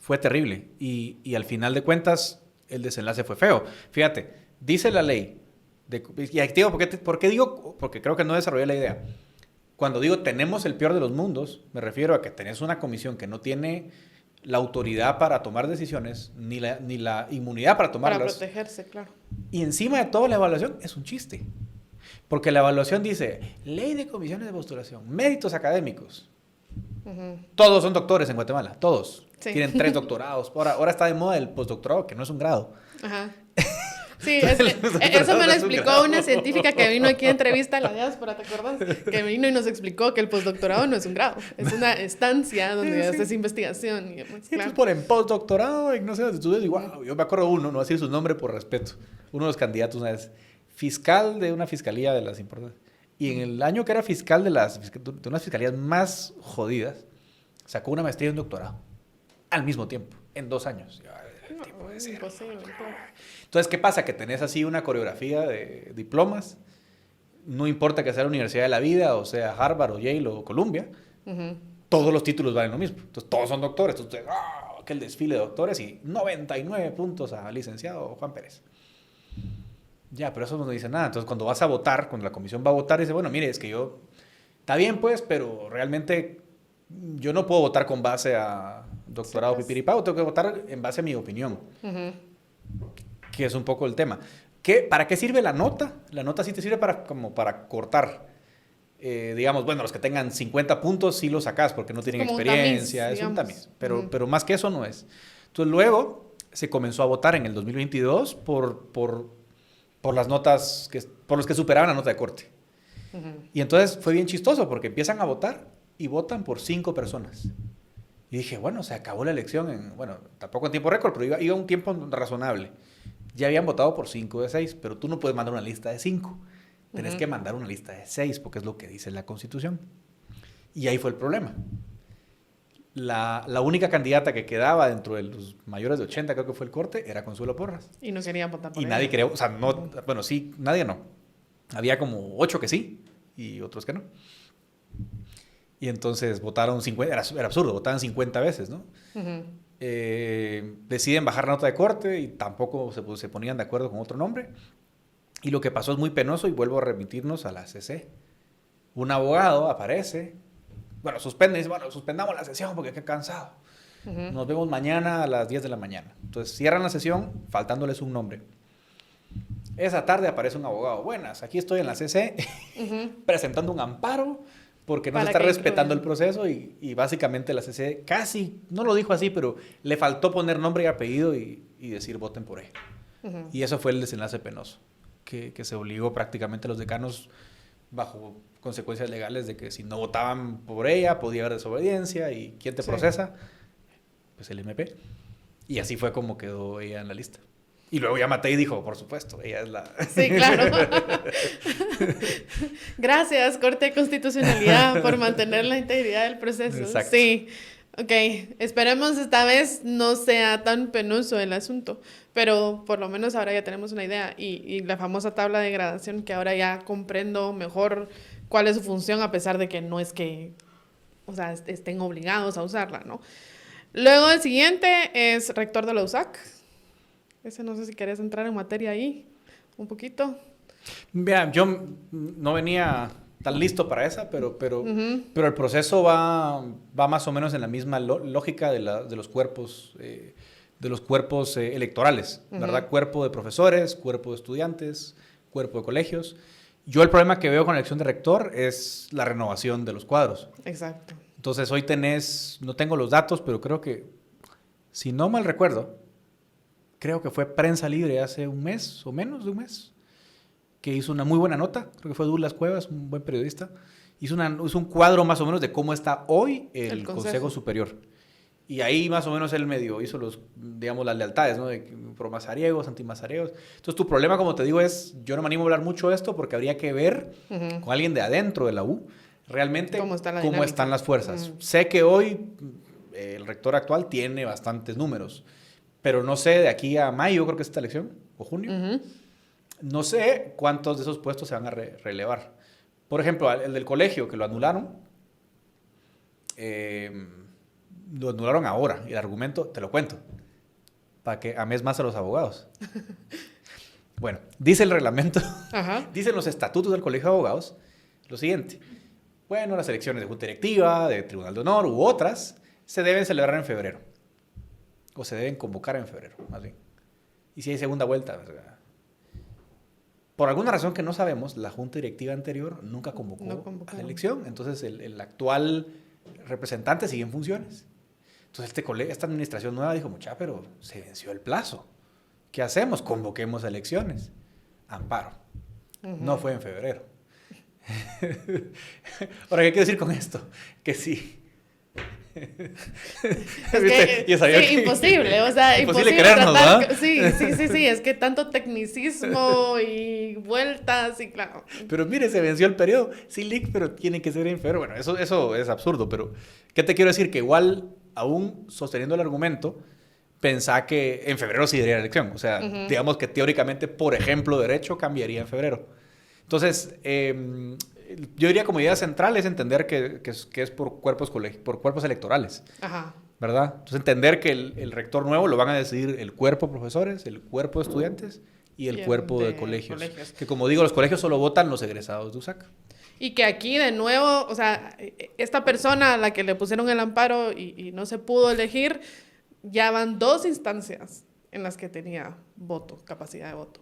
Fue terrible y al final de cuentas el desenlace fue feo. Fíjate, dice la ley, y activo, ¿por qué digo? Porque creo que no desarrollé la idea. Cuando digo tenemos el peor de los mundos, me refiero a que tenés una comisión que no tiene la autoridad para tomar decisiones, ni la inmunidad para tomarlas. Para protegerse, claro. Y encima de todo la evaluación es un chiste. Porque la evaluación dice, ley de comisiones de postulación, méritos académicos. Todos son doctores en Guatemala, todos. Sí. Tienen 3 doctorados. Ahora está de moda el postdoctorado, que no es un grado. Ajá. Sí, eso me lo explicó una científica que vino aquí a entrevista a la diáspora, ¿te acuerdas? Que vino y nos explicó que el postdoctorado no es un grado, es una estancia donde haces investigación. Y demás, claro. Ponen postdoctorado y no sé, estudios y wow, yo me acuerdo uno, no voy a decir su nombre por respeto, uno de los candidatos una vez, fiscal de una fiscalía de las importantes. Y en el año que era fiscal de unas fiscalías más jodidas, sacó una maestría y un doctorado al mismo tiempo, en 2 años. Es imposible. Entonces, ¿qué pasa? Que tenés así una coreografía de diplomas, no importa que sea la Universidad de la Vida, o sea Harvard, o Yale, o Columbia, todos los títulos valen lo mismo. Entonces, todos son doctores. Entonces, aquel desfile de doctores y 99 puntos a licenciado Juan Pérez. Ya, pero eso no dice nada. Entonces, cuando vas a votar, cuando la comisión va a votar, dice, bueno, mire, es que yo, está bien pues, pero realmente yo no puedo votar con base a doctorado pipiripao, tengo que votar en base a mi opinión. Que es un poco el tema. ¿Para qué sirve la nota? La nota sí te sirve como para cortar. Digamos, bueno, los que tengan 50 puntos sí los sacás porque no tienen experiencia. Es un tamiz. Pero más que eso no es. Entonces luego se comenzó a votar en el 2022 por las notas, por los que superaban la nota de corte. Y entonces fue bien chistoso porque empiezan a votar y votan por 5 personas. Y dije, bueno, se acabó la elección tampoco en tiempo récord, pero iba un tiempo razonable. Ya habían votado por 5 de 6, pero tú no puedes mandar una lista de 5. Tenés que mandar una lista de 6, porque es lo que dice la Constitución. Y ahí fue el problema. La única candidata que quedaba dentro de los mayores de 80, creo que fue el corte, era Consuelo Porras. Y no querían votar por ella. Y nadie quería, o sea, no, bueno, sí, nadie no. Había como 8 que sí, y otros que no. Y entonces votaron 50, era absurdo, votaban 50 veces, ¿no? Deciden bajar la nota de corte y tampoco se ponían de acuerdo con otro nombre. Y lo que pasó es muy penoso y vuelvo a remitirnos a la CC. un abogado aparece, bueno, suspende, dice, bueno, suspendamos la sesión porque qué cansado. Nos vemos mañana a las 10 de la mañana. Entonces cierran la sesión faltándoles un nombre. Esa tarde aparece un abogado. Buenas, aquí estoy en la CC presentando un amparo porque no se está respetando el proceso y básicamente la CC casi, no lo dijo así, pero le faltó poner nombre y apellido y decir voten por ella. Y eso fue el desenlace penoso, que se obligó prácticamente a los decanos bajo consecuencias legales de que si no votaban por ella podía haber desobediencia y ¿quién te procesa? Pues el MP. Y así fue como quedó ella en la lista. Y luego ya Matei dijo, por supuesto, ella es la... Sí, claro. Gracias, Corte de Constitucionalidad, por mantener la integridad del proceso. Exacto. Sí, ok. Esperemos esta vez no sea tan penoso el asunto, pero por lo menos ahora ya tenemos una idea y la famosa tabla de gradación que ahora ya comprendo mejor cuál es su función a pesar de que no es que, o sea, estén obligados a usarla, ¿no? Luego el siguiente es rector de la USAC. Ese no sé si querías entrar en materia ahí, un poquito. Vean, yo no venía tan listo para esa, pero el proceso va más o menos en la misma lógica de los cuerpos, electorales, ¿verdad? Cuerpo de profesores, cuerpo de estudiantes, cuerpo de colegios. Yo el problema que veo con la elección de rector es la renovación de los cuadros. Exacto. Entonces hoy no tengo los datos, pero creo que, si no mal recuerdo, creo que fue Prensa Libre hace un mes o menos de un mes, que hizo una muy buena nota, creo que fue Douglas Cuevas, un buen periodista, hizo un cuadro más o menos de cómo está hoy el Consejo Superior. Y ahí más o menos él medio hizo las lealtades, ¿no? De pro-mazariegos, anti-mazariegos. Entonces tu problema, como te digo, es, yo no me animo a hablar mucho de esto porque habría que ver con alguien de adentro de la U realmente cómo están las fuerzas. Sé que hoy el rector actual tiene bastantes números, pero no sé, de aquí a mayo, creo que es esta elección, o junio, no sé cuántos de esos puestos se van a relevar. Por ejemplo, el del colegio, que lo anularon ahora. Y el argumento, te lo cuento, para que ames más a los abogados. Bueno, dice el reglamento, dicen los estatutos del Colegio de Abogados, lo siguiente. Bueno, las elecciones de Junta Directiva, de Tribunal de Honor u otras, se deben celebrar en febrero. O se deben convocar en febrero, más bien. Y si hay segunda vuelta, ¿verdad? Por alguna razón que no sabemos, la Junta Directiva anterior nunca convocó a la elección. Entonces, el actual representante sigue en funciones. Entonces, esta administración nueva dijo, mucha, pero se venció el plazo. ¿Qué hacemos? Convoquemos a elecciones. Amparo. No fue en febrero. Ahora, ¿qué quiero decir con esto? Que sí. Imposible, o sea, imposible creernos, tratar, ¿no? Sí, es que tanto tecnicismo y vueltas y claro. Pero mire, se venció el periodo, sí, Lick, pero tiene que ser en febrero. Bueno, eso es absurdo, pero ¿qué te quiero decir? Que igual, aún sosteniendo el argumento, pensá que en febrero sí daría la elección. O sea, digamos que teóricamente, por ejemplo, derecho cambiaría en febrero. Entonces, yo diría como idea central es entender que es por cuerpos electorales. ¿Verdad? Entonces entender que el rector nuevo lo van a decidir el cuerpo de profesores, el cuerpo de estudiantes y el cuerpo de colegios. Que como digo, los colegios solo votan los egresados de USAC. Y que aquí de nuevo, o sea, esta persona a la que le pusieron el amparo y no se pudo elegir, ya van 2 instancias en las que tenía capacidad de voto.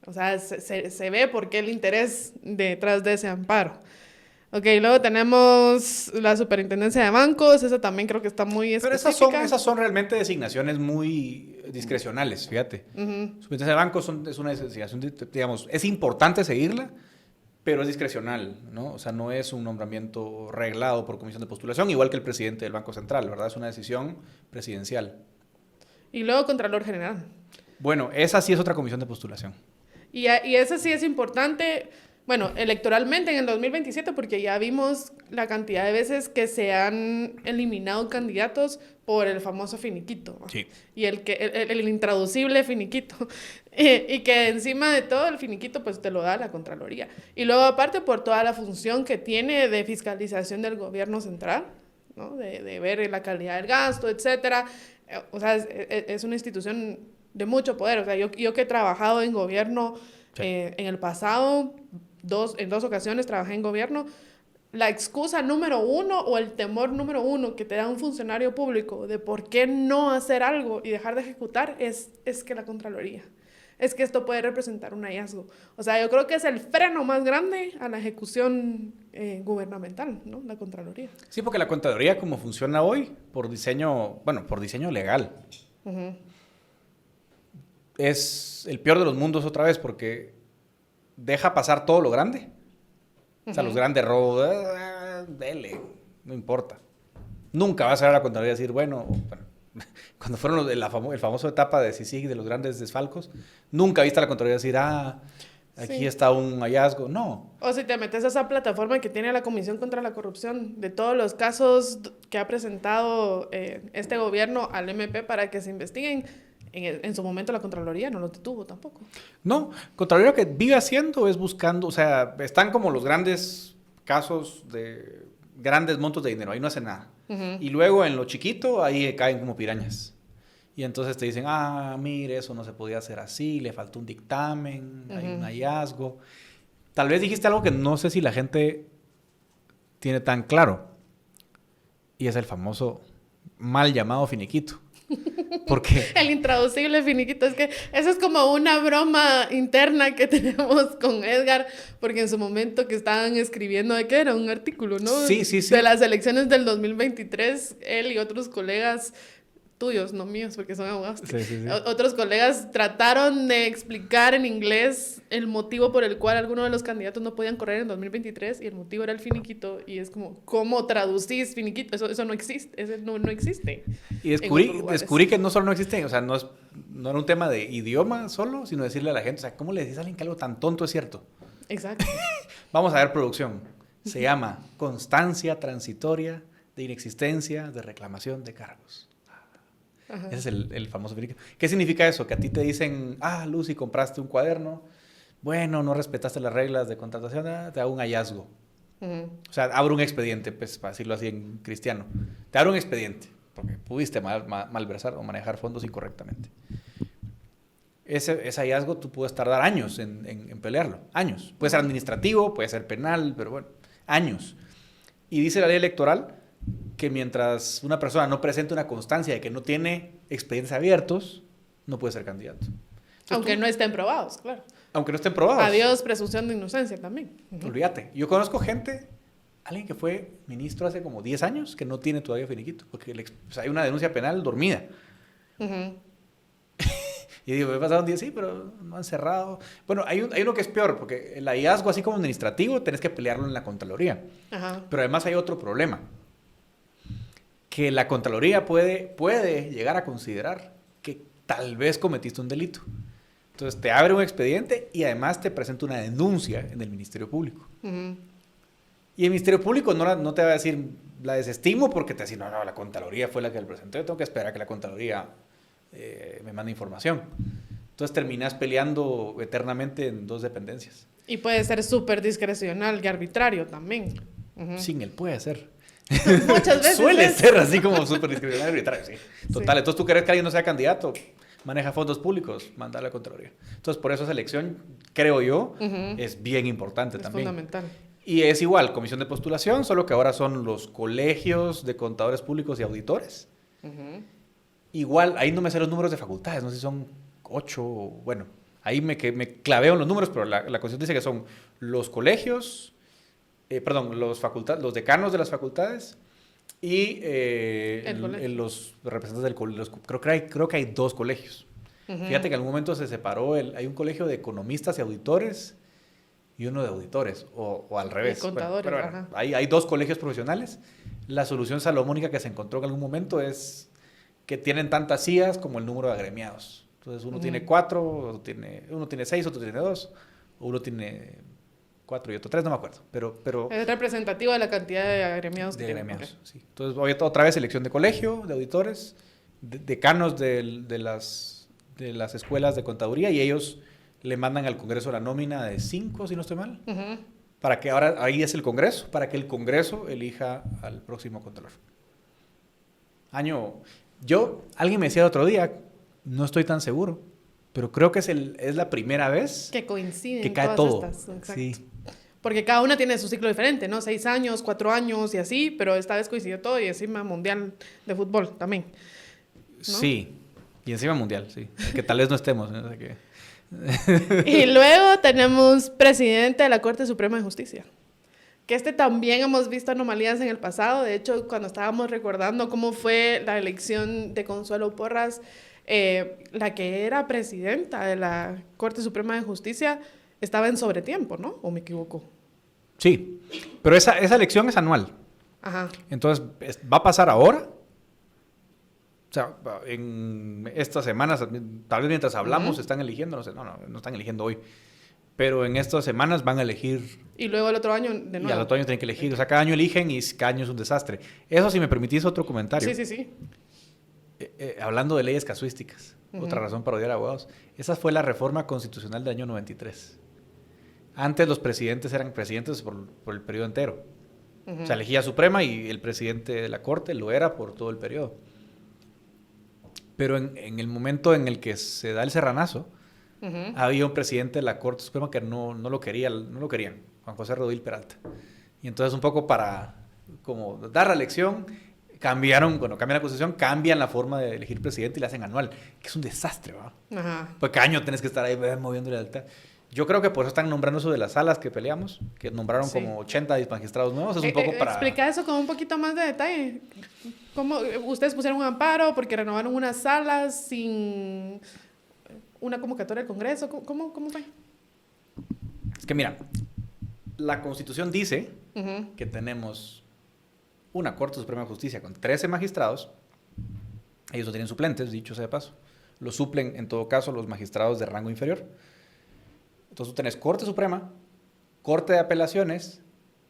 O sea, se ve por qué el interés detrás de ese amparo. Ok, luego tenemos la superintendencia de bancos, esa también creo que está muy específica. Pero esas son realmente designaciones muy discrecionales, fíjate. Superintendencia de bancos es una designación, digamos, es importante seguirla, pero es discrecional, ¿no? O sea, no es un nombramiento reglado por comisión de postulación, igual que el presidente del Banco Central, ¿verdad? Es una decisión presidencial. Y luego Contralor General. Bueno, esa sí es otra comisión de postulación. Y esa sí es importante, bueno, electoralmente en el 2027, porque ya vimos la cantidad de veces que se han eliminado candidatos por el famoso finiquito. Sí. Y el intraducible finiquito. Y que encima de todo el finiquito pues te lo da la Contraloría. Y luego aparte por toda la función que tiene de fiscalización del gobierno central, ¿no? De ver la calidad del gasto, etcétera. O sea, es una institución de mucho poder. O sea, yo que he trabajado en gobierno, en el pasado, en 2 ocasiones trabajé en gobierno, la excusa número uno o el temor número uno que te da un funcionario público de por qué no hacer algo y dejar de ejecutar es que la Contraloría. Es que esto puede representar un hallazgo. O sea, yo creo que es el freno más grande a la ejecución gubernamental, ¿no? La Contraloría. Sí, porque la Contraloría, como funciona hoy, por diseño legal, es el peor de los mundos otra vez, porque deja pasar todo lo grande. O sea, los grandes robos, dele, no importa. Nunca vas a ver a la Contraloría decir, bueno, cuando fueron el famoso etapa de CICIG, de los grandes desfalcos, nunca viste a la Contraloría decir, aquí está un hallazgo. No. O si te metes a esa plataforma que tiene la Comisión contra la Corrupción, de todos los casos que ha presentado este gobierno al MP para que se investiguen, en su momento la Contraloría no los detuvo tampoco. No, Contraloría lo que vive haciendo es buscando, o sea, están como los grandes casos de grandes montos de dinero, ahí no hacen nada. Y luego en lo chiquito, ahí caen como pirañas. Y entonces te dicen, mire, eso no se podía hacer así, le faltó un dictamen, hay un hallazgo. Tal vez dijiste algo que no sé si la gente tiene tan claro. Y es el famoso mal llamado finiquito. Porque el intraducible finiquito, es que eso es como una broma interna que tenemos con Edgar, porque en su momento que estaban escribiendo, ¿de qué era? Un artículo, ¿no? Sí. De las elecciones del 2023, él y otros colegas tuyos, no míos, porque son abogados. Sí. Otros colegas trataron de explicar en inglés el motivo por el cual algunos de los candidatos no podían correr en 2023 y el motivo era el finiquito. Y es como, ¿cómo traducís finiquito? Eso no existe. Eso no existe. Y descubrí que no solo no existe, o sea, no era un tema de idioma solo, sino decirle a la gente, o sea, ¿cómo le decís a alguien que algo tan tonto es cierto? Exacto. Vamos a ver producción. Se llama constancia transitoria de inexistencia de reclamación de cargos. Ajá. Ese es el famoso finiquito. ¿Qué significa eso? Que a ti te dicen, Lucy, compraste un cuaderno, bueno, no respetaste las reglas de contratación, te hago un hallazgo. O sea, abro un expediente, pues, para decirlo así en cristiano. Te abro un expediente, porque pudiste malversar o manejar fondos incorrectamente. Ese hallazgo tú puedes tardar años en pelearlo, años. Puede ser administrativo, puede ser penal, pero bueno, años. Y dice la ley electoral que mientras una persona no presente una constancia de que no tiene expedientes abiertos, no puede ser candidato. Entonces, aunque no estén probados, claro. Aunque no estén probados. Adiós, presunción de inocencia también. Olvídate. Yo conozco alguien que fue ministro hace como 10 años, que no tiene todavía finiquito, porque hay una denuncia penal dormida. Y digo, me pasaron 10, sí, pero no han cerrado. Bueno, hay uno que es peor, porque el hallazgo, así como administrativo, tenés que pelearlo en la Contraloría. Pero además hay otro problema. Que la Contraloría puede llegar a considerar que tal vez cometiste un delito. Entonces te abre un expediente y además te presenta una denuncia en el Ministerio Público. Y el Ministerio Público no te va a decir, la desestimo porque te va a decir, no, la Contraloría fue la que le presentó, yo tengo que esperar a que la Contraloría me mande información. Entonces terminas peleando eternamente en dos dependencias. Y puede ser súper discrecional y arbitrario también. Sin él puede ser. Muchas veces suele ser así como súper discriminatorio y arbitrario, sí. Total, sí. Entonces tú querés que alguien no sea candidato, maneja fondos públicos, manda a la Contraloría. Entonces por eso esa elección, creo yo, es bien importante también. Es fundamental. Y es igual, comisión de postulación, solo que ahora son los colegios de contadores públicos y auditores. Igual, ahí no me sé los números de facultades, no sé si son 8, bueno, ahí me claveo en los números, pero la Constitución dice que son los colegios, los decanos de las facultades y los representantes del colegio. Creo que hay 2 colegios. Fíjate que en algún momento se separó, hay un colegio de economistas y auditores y uno de auditores, o al revés. Y contadores, bueno, hay 2 colegios profesionales. La solución salomónica que se encontró en algún momento es que tienen tantas sillas como el número de agremiados. Entonces uno tiene 4, uno tiene 6, otro tiene 2, o uno tiene 4 y otro 3, no me acuerdo. Pero es representativo de la cantidad de agremiados. Sí. Entonces, otra vez elección de colegio, de auditores, decanos de las escuelas de contaduría, y ellos le mandan al Congreso la nómina de 5, si no estoy mal, para que ahora, ahí es el Congreso, para que el Congreso elija al próximo Contralor. Alguien me decía el otro día, no estoy tan seguro, pero creo que es la primera vez que coinciden que cae todo. Exacto. Sí. Porque cada una tiene su ciclo diferente, ¿no? 6 años, 4 años y así, pero esta vez coincidió todo y encima mundial de fútbol también, ¿no? Sí, y encima mundial, sí. Que tal vez no estemos, ¿no? O sea que... Y luego tenemos presidente de la Corte Suprema de Justicia. Que también hemos visto anomalías en el pasado. De hecho, cuando estábamos recordando cómo fue la elección de Consuelo Porras, la que era presidenta de la Corte Suprema de Justicia estaba en sobretiempo, ¿no? ¿O me equivoco? Sí, pero esa elección es anual. Ajá. Entonces, va a pasar ahora. O sea, en estas semanas, tal vez mientras hablamos, están eligiendo, no están eligiendo hoy. Pero en estas semanas van a elegir. Y luego el otro año de nuevo. Y al otro año tienen que elegir. O sea, cada año eligen y cada año es un desastre. Eso, si me permitís otro comentario. Sí. Hablando de leyes casuísticas, otra razón para odiar a abogados. Esa fue la reforma constitucional del año 93. Antes los presidentes eran presidentes por el periodo entero. O sea, elegía Suprema y el presidente de la Corte lo era por todo el periodo. Pero en el momento en el que se da el serranazo, había un presidente de la Corte Suprema que no lo querían, Juan José Rodil Peralta. Y entonces un poco para como dar la elección, cambian la Constitución, cambian la forma de elegir presidente y la hacen anual, que es un desastre, ¿verdad? Ajá. Pues cada año tienes que estar ahí moviéndole la... Yo creo que por eso están nombrando eso de las salas que peleamos, que nombraron como 80 magistrados nuevos. Es un poco para... Explica eso con un poquito más de detalle. ¿Cómo ustedes pusieron un amparo porque renovaron unas salas sin una convocatoria del Congreso? ¿Cómo fue? Es que mira, la Constitución dice que tenemos una Corte Suprema de Justicia con 13 magistrados. Ellos no tienen suplentes, dicho sea de paso. Los suplen, en todo caso, los magistrados de rango inferior. Entonces tú tenés Corte Suprema, Corte de Apelaciones,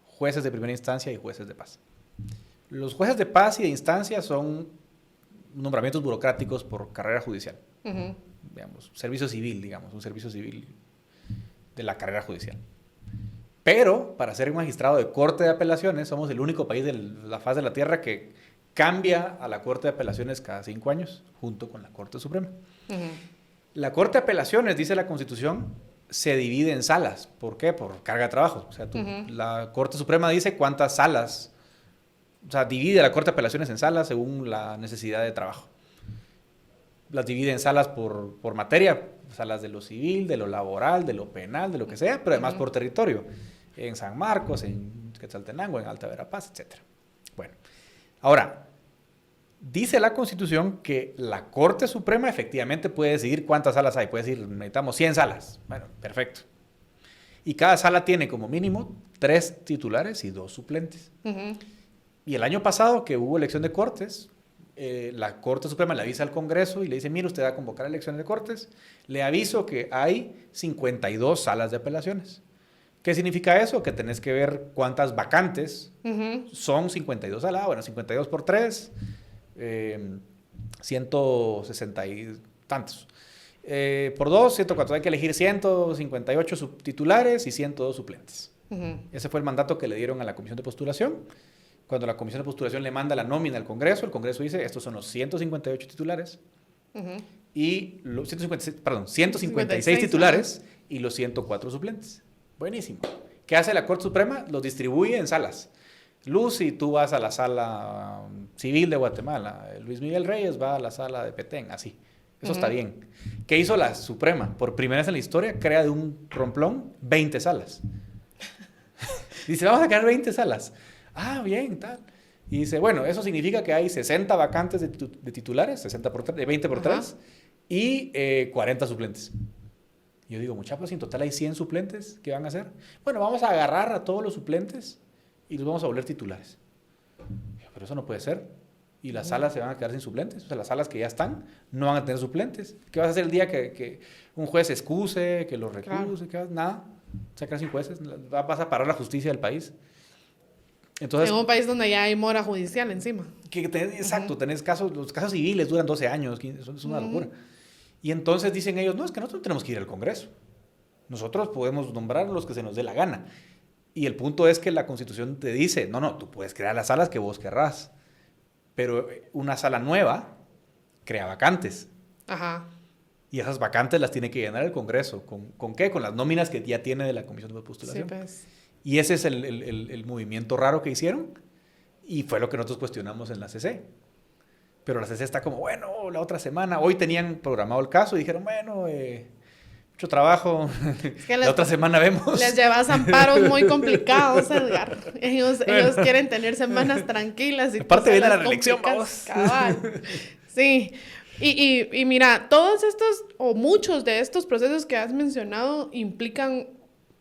jueces de primera instancia y jueces de paz. Los jueces de paz y de instancia son nombramientos burocráticos por carrera judicial. Digamos, servicio civil, un servicio civil de la carrera judicial. Pero para ser magistrado de Corte de Apelaciones, somos el único país de la faz de la Tierra que cambia a la Corte de Apelaciones cada 5 años, junto con la Corte Suprema. La Corte de Apelaciones, dice la Constitución, se divide en salas. ¿Por qué? Por carga de trabajo. O sea, la Corte Suprema dice cuántas salas, o sea, divide la Corte de Apelaciones en salas según la necesidad de trabajo. Las divide en salas por materia, salas de lo civil, de lo laboral, de lo penal, de lo que sea, pero además por territorio. En San Marcos, en Quetzaltenango, en Alta Verapaz, etc. Bueno, ahora, dice la Constitución que la Corte Suprema efectivamente puede decidir cuántas salas hay. Puede decir, necesitamos 100 salas. Bueno, perfecto. Y cada sala tiene como mínimo 3 titulares y 2 suplentes. Y el año pasado, que hubo elección de cortes, la Corte Suprema le avisa al Congreso y le dice, mire, usted va a convocar elecciones de cortes. Le aviso que hay 52 salas de apelaciones. ¿Qué significa eso? Que tenés que ver cuántas vacantes son 52 salas. Bueno, 52 por 3... 160 y tantos. Por 2, 104. Hay que elegir 158 titulares y 102 suplentes. Ese fue el mandato que le dieron a la Comisión de Postulación. Cuando la Comisión de Postulación le manda la nómina al Congreso, el Congreso dice, estos son los 158 titulares y los 156 titulares y los 104 suplentes. Buenísimo. ¿Qué hace la Corte Suprema? Los distribuye en salas. Lucy, tú vas a la sala civil de Guatemala. Luis Miguel Reyes va a la sala de Petén, así. Eso está bien. ¿Qué hizo la Suprema? Por primera vez en la historia, crea de un romplón 20 salas. Dice, vamos a crear 20 salas. Ah, bien, tal. Y dice, bueno, eso significa que hay 60 vacantes de titulares, 60 por 3, de 20 por 3, y 40 suplentes. Y yo digo, muchachos, si en total hay 100 suplentes, ¿qué van a hacer? Bueno, vamos a agarrar a todos los suplentes y los vamos a volver titulares. Pero eso no puede ser. Y las salas se van a quedar sin suplentes. O sea, las salas que ya están no van a tener suplentes. ¿Qué vas a hacer el día que un juez excuse, que los recuse? Claro. Nada. Se va a quedar sin jueces. Vas a parar la justicia del país. Entonces, en un país donde ya hay mora judicial encima. Exacto. Tenés casos, los casos civiles duran 12 años. Es una locura. Y entonces dicen ellos, no, es que nosotros tenemos que ir al Congreso. Nosotros podemos nombrar los que se nos dé la gana. Y el punto es que la Constitución te dice, no, tú puedes crear las salas que vos querrás, pero una sala nueva crea vacantes. Y esas vacantes las tiene que llenar el Congreso. ¿Con qué? Con las nóminas que ya tiene de la Comisión de Postulación. Sí, pues. Y ese es el movimiento raro que hicieron y fue lo que nosotros cuestionamos en la CC. Pero la CC está como, bueno, la otra semana, hoy tenían programado el caso y dijeron, bueno, mucho trabajo, Es que la otra semana vemos. Les llevas amparos muy complicados, Edgar. Ellos quieren tener semanas tranquilas. Y aparte viene la reelección, vamos. Cabal. Sí. Y mira, todos estos, o muchos de estos procesos que has mencionado implican,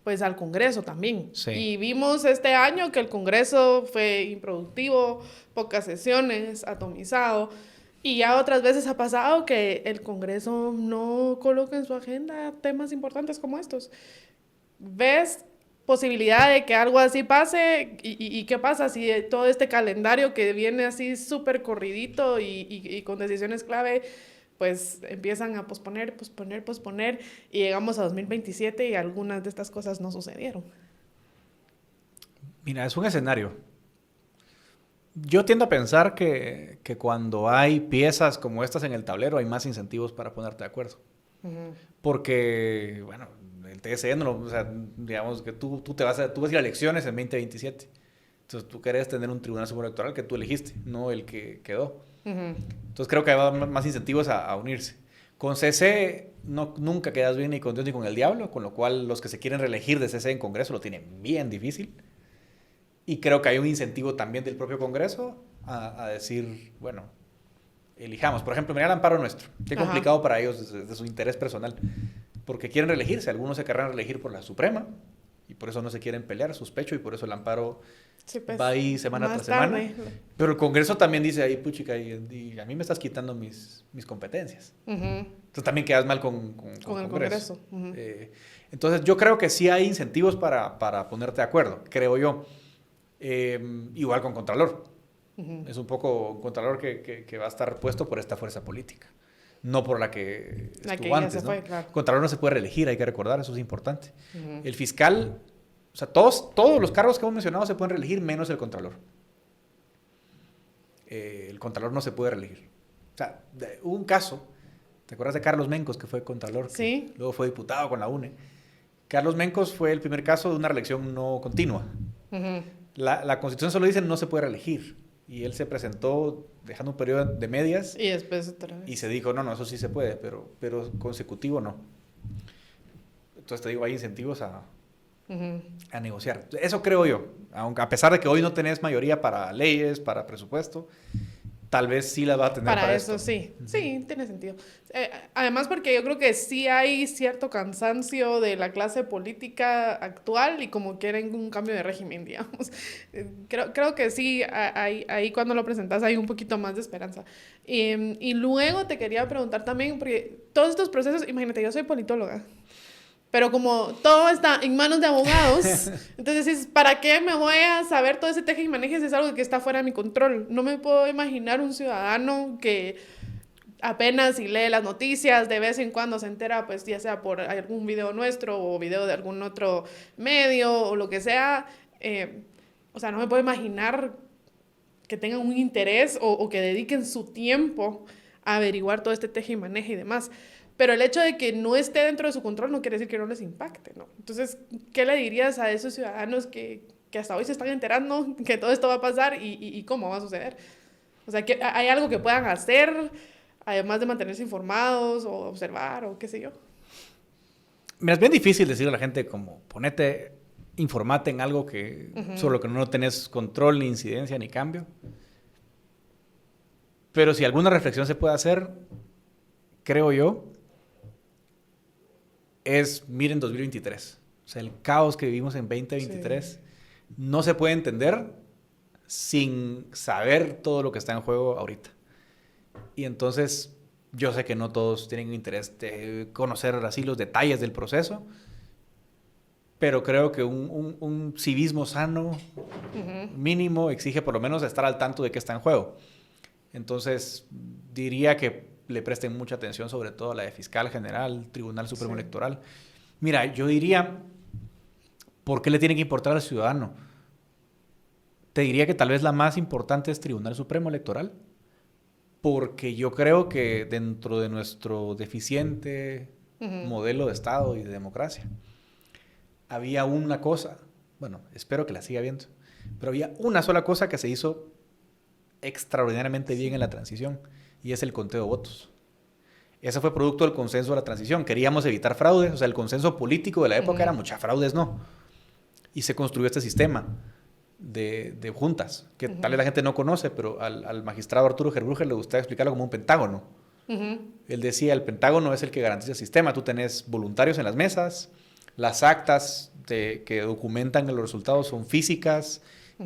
pues, al Congreso también. Sí. Y vimos este año que el Congreso fue improductivo, pocas sesiones, atomizado. Y ya otras veces ha pasado que el Congreso no coloca en su agenda temas importantes como estos. ¿Ves posibilidad de que algo así pase? ¿Y qué pasa si todo este calendario que viene así súper corridito y con decisiones clave, pues empiezan a posponer, y llegamos a 2027 y algunas de estas cosas no sucedieron? Mira, es un escenario. Yo tiendo a pensar que cuando hay piezas como estas en el tablero hay más incentivos para ponerte de acuerdo. Uh-huh. Porque, bueno, el TSE, o sea, digamos que tú vas a ir a elecciones en 2027. Entonces tú querés tener un tribunal supremo electoral que tú elegiste, no el que quedó. Uh-huh. Entonces creo que hay más incentivos a unirse. Con CC nunca quedas bien ni con Dios ni con el diablo, con lo cual los que se quieren reelegir de CC en Congreso lo tienen bien difícil. Y creo que hay un incentivo también del propio Congreso a decir, bueno, elijamos. Por ejemplo, mira el amparo nuestro. Qué complicado para ellos desde su interés personal. Porque quieren reelegirse. Algunos se querrán reelegir por la Suprema y por eso no se quieren pelear, sospecho, y por eso el amparo va ahí semana tras semana. Pero el Congreso también dice ahí, puchica, y a mí me estás quitando mis competencias. Uh-huh. Entonces también quedas mal con el Congreso. Uh-huh. Entonces yo creo que sí hay incentivos para ponerte de acuerdo, creo yo. Igual con Contralor. Uh-huh. Es un poco un Contralor que va a estar puesto por esta fuerza política, no por la que estuvo antes, ¿no? Claro. Contralor no se puede reelegir, hay que recordar, eso es importante. Uh-huh. El fiscal, o sea, todos los cargos que hemos mencionado se pueden reelegir, menos el Contralor. El Contralor no se puede reelegir. O sea, hubo un caso, ¿te acuerdas de Carlos Mencos, que fue Contralor? Sí. Luego fue diputado con la UNE. Carlos Mencos fue el primer caso de una reelección no continua. Uh-huh. La Constitución solo dice no se puede reelegir. Y él se presentó dejando un periodo de medias. Y después otra vez. Y se dijo, no, eso sí se puede, pero consecutivo no. Entonces te digo, hay incentivos a negociar. Eso creo yo. Aunque a pesar de que hoy no tenés mayoría para leyes, para presupuesto, tal vez sí la va a tener para eso, esto. Sí. Sí, tiene sentido. Además, porque yo creo que sí hay cierto cansancio de la clase política actual y como quieren un cambio de régimen, digamos. Creo que sí, ahí cuando lo presentas hay un poquito más de esperanza. Y luego te quería preguntar también, porque todos estos procesos, imagínate, yo soy politóloga, pero como todo está en manos de abogados, entonces dices, ¿para qué me voy a saber todo ese teje y maneje si es algo que está fuera de mi control? No me puedo imaginar un ciudadano que apenas si lee las noticias, de vez en cuando se entera, pues ya sea por algún video nuestro o video de algún otro medio o lo que sea. O sea, no me puedo imaginar que tengan un interés o que dediquen su tiempo a averiguar todo este teje y maneje y demás. Pero el hecho de que no esté dentro de su control no quiere decir que no les impacte, ¿no? Entonces, ¿qué le dirías a esos ciudadanos que hasta hoy se están enterando que todo esto va a pasar y cómo va a suceder? O sea, ¿hay algo que puedan hacer, además de mantenerse informados o observar o qué sé yo? Mira, es bien difícil decirle a la gente como, informate en algo sobre lo que no tenés control, ni incidencia, ni cambio. Pero si alguna reflexión se puede hacer, creo yo, es miren 2023. O sea, el caos que vivimos en 2023 no se puede entender sin saber todo lo que está en juego ahorita. Y entonces, yo sé que no todos tienen interés de conocer así los detalles del proceso, pero creo que un civismo sano, mínimo, exige por lo menos estar al tanto de qué está en juego. Entonces, diría que le presten mucha atención, sobre todo a la de Fiscal General, Tribunal Supremo Electoral. Mira, yo diría, ¿por qué le tiene que importar al ciudadano? Te diría que tal vez la más importante es Tribunal Supremo Electoral, porque yo creo que dentro de nuestro deficiente modelo de Estado y de democracia, había una cosa bueno, espero que la siga habiendo, pero había una sola cosa que se hizo extraordinariamente bien en la transición, y es el conteo de votos. Ese fue producto del consenso de la transición. Queríamos evitar fraudes, o sea, el consenso político de la época era mucha fraudes, no. Y se construyó este sistema de juntas, que tal vez la gente no conoce, pero al magistrado Arturo Gerbruger le gustaba explicarlo como un pentágono. Él decía, el pentágono es el que garantiza el sistema. Tú tenés voluntarios en las mesas, las actas que documentan los resultados son físicas,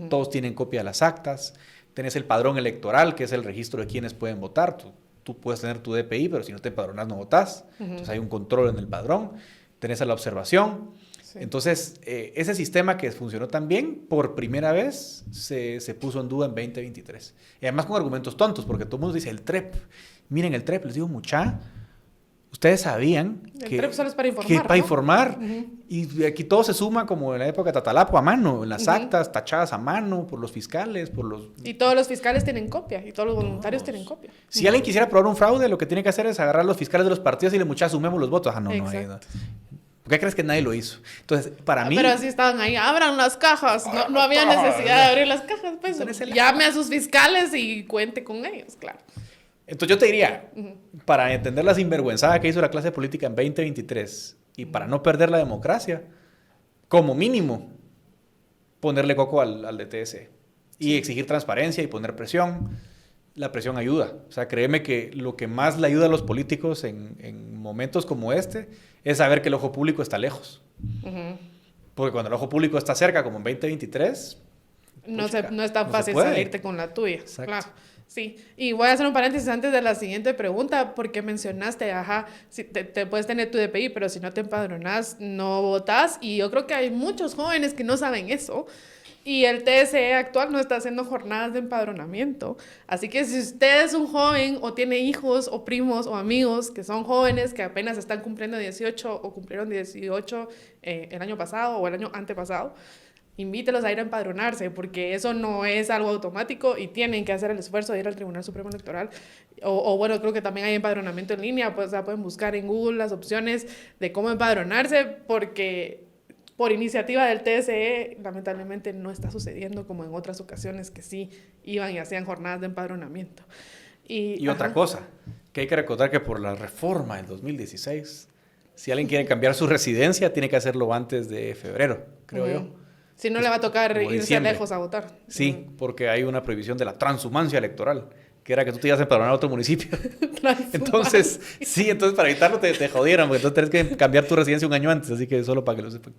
todos tienen copia de las actas, tenés el padrón electoral, que es el registro de quienes pueden votar. Tú puedes tener tu DPI, pero si no te empadronas no votás. Entonces hay un control en el padrón, tenés a la observación. Sí. Entonces, ese sistema que funcionó tan bien, por primera vez se puso en duda en 2023. Y además con argumentos tontos, porque todo el mundo dice el TREP. Miren el TREP, les digo, mucha. Ustedes sabían que el TREP solo es para informar. Que es para informar. Y aquí todo se suma como en la época de Tatalapo a mano, en las actas tachadas a mano por los fiscales, por los... Y todos los fiscales tienen copia, y todos los voluntarios tienen copia. Si alguien quisiera probar un fraude, lo que tiene que hacer es agarrar a los fiscales de los partidos y le mucha sumemos los votos. No. ¿Por qué crees que nadie lo hizo? Entonces, para mí... Pero así estaban ahí, abran las cajas. No había necesidad de abrir las cajas. Pues llame a sus fiscales y cuente con ellos, claro. Entonces yo te diría, para entender la sinvergüenzada que hizo la clase política en 2023 y para no perder la democracia, como mínimo, ponerle coco al DTS y exigir transparencia y poner presión. La presión ayuda. O sea, créeme que lo que más le ayuda a los políticos en momentos como este es saber que el ojo público está lejos. Porque cuando el ojo público está cerca, como en 2023... No es tan fácil salirte con la tuya. Exacto. Claro. Sí, y voy a hacer un paréntesis antes de la siguiente pregunta, porque mencionaste, si te puedes tener tu DPI, pero si no te empadronas, no votas, y yo creo que hay muchos jóvenes que no saben eso, y el TSE actual no está haciendo jornadas de empadronamiento, así que si usted es un joven, o tiene hijos, o primos, o amigos, que son jóvenes, que apenas están cumpliendo 18, o cumplieron 18 el año pasado, o el año antepasado, invítelos a ir a empadronarse, porque eso no es algo automático y tienen que hacer el esfuerzo de ir al Tribunal Supremo Electoral. O bueno, creo que también hay empadronamiento en línea, pues pueden buscar en Google las opciones de cómo empadronarse, porque por iniciativa del TSE, lamentablemente no está sucediendo como en otras ocasiones que sí iban y hacían jornadas de empadronamiento. Y otra cosa, que hay que recordar que por la reforma del 2016, si alguien quiere cambiar su residencia, tiene que hacerlo antes de febrero, creo yo. Si no, le va a tocar irse lejos a votar. Sí, porque hay una prohibición de la transhumancia electoral, que era que tú te ibas a empadronar a otro municipio. Entonces, para evitarlo te jodieron, porque entonces tenés que cambiar tu residencia un año antes, así que solo para que lo sepan.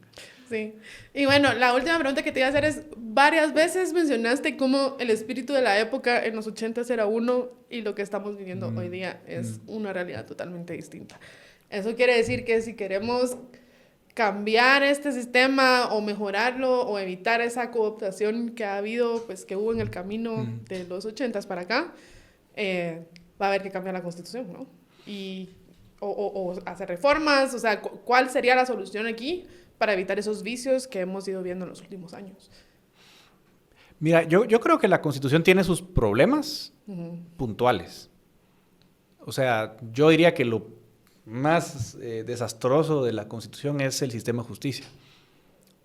Sí. Y bueno, la última pregunta que te iba a hacer es, varias veces mencionaste cómo el espíritu de la época en los 80s era uno y lo que estamos viviendo hoy día es una realidad totalmente distinta. Eso quiere decir que si queremos cambiar este sistema o mejorarlo o evitar esa cooptación que ha habido, pues que hubo en el camino de los 80s para acá, va a haber que cambiar la Constitución, ¿no? O hacer reformas, o sea, ¿cuál sería la solución aquí para evitar esos vicios que hemos ido viendo en los últimos años? Mira, yo creo que la Constitución tiene sus problemas puntuales. O sea, yo diría que lo más desastroso de la Constitución es el sistema de justicia.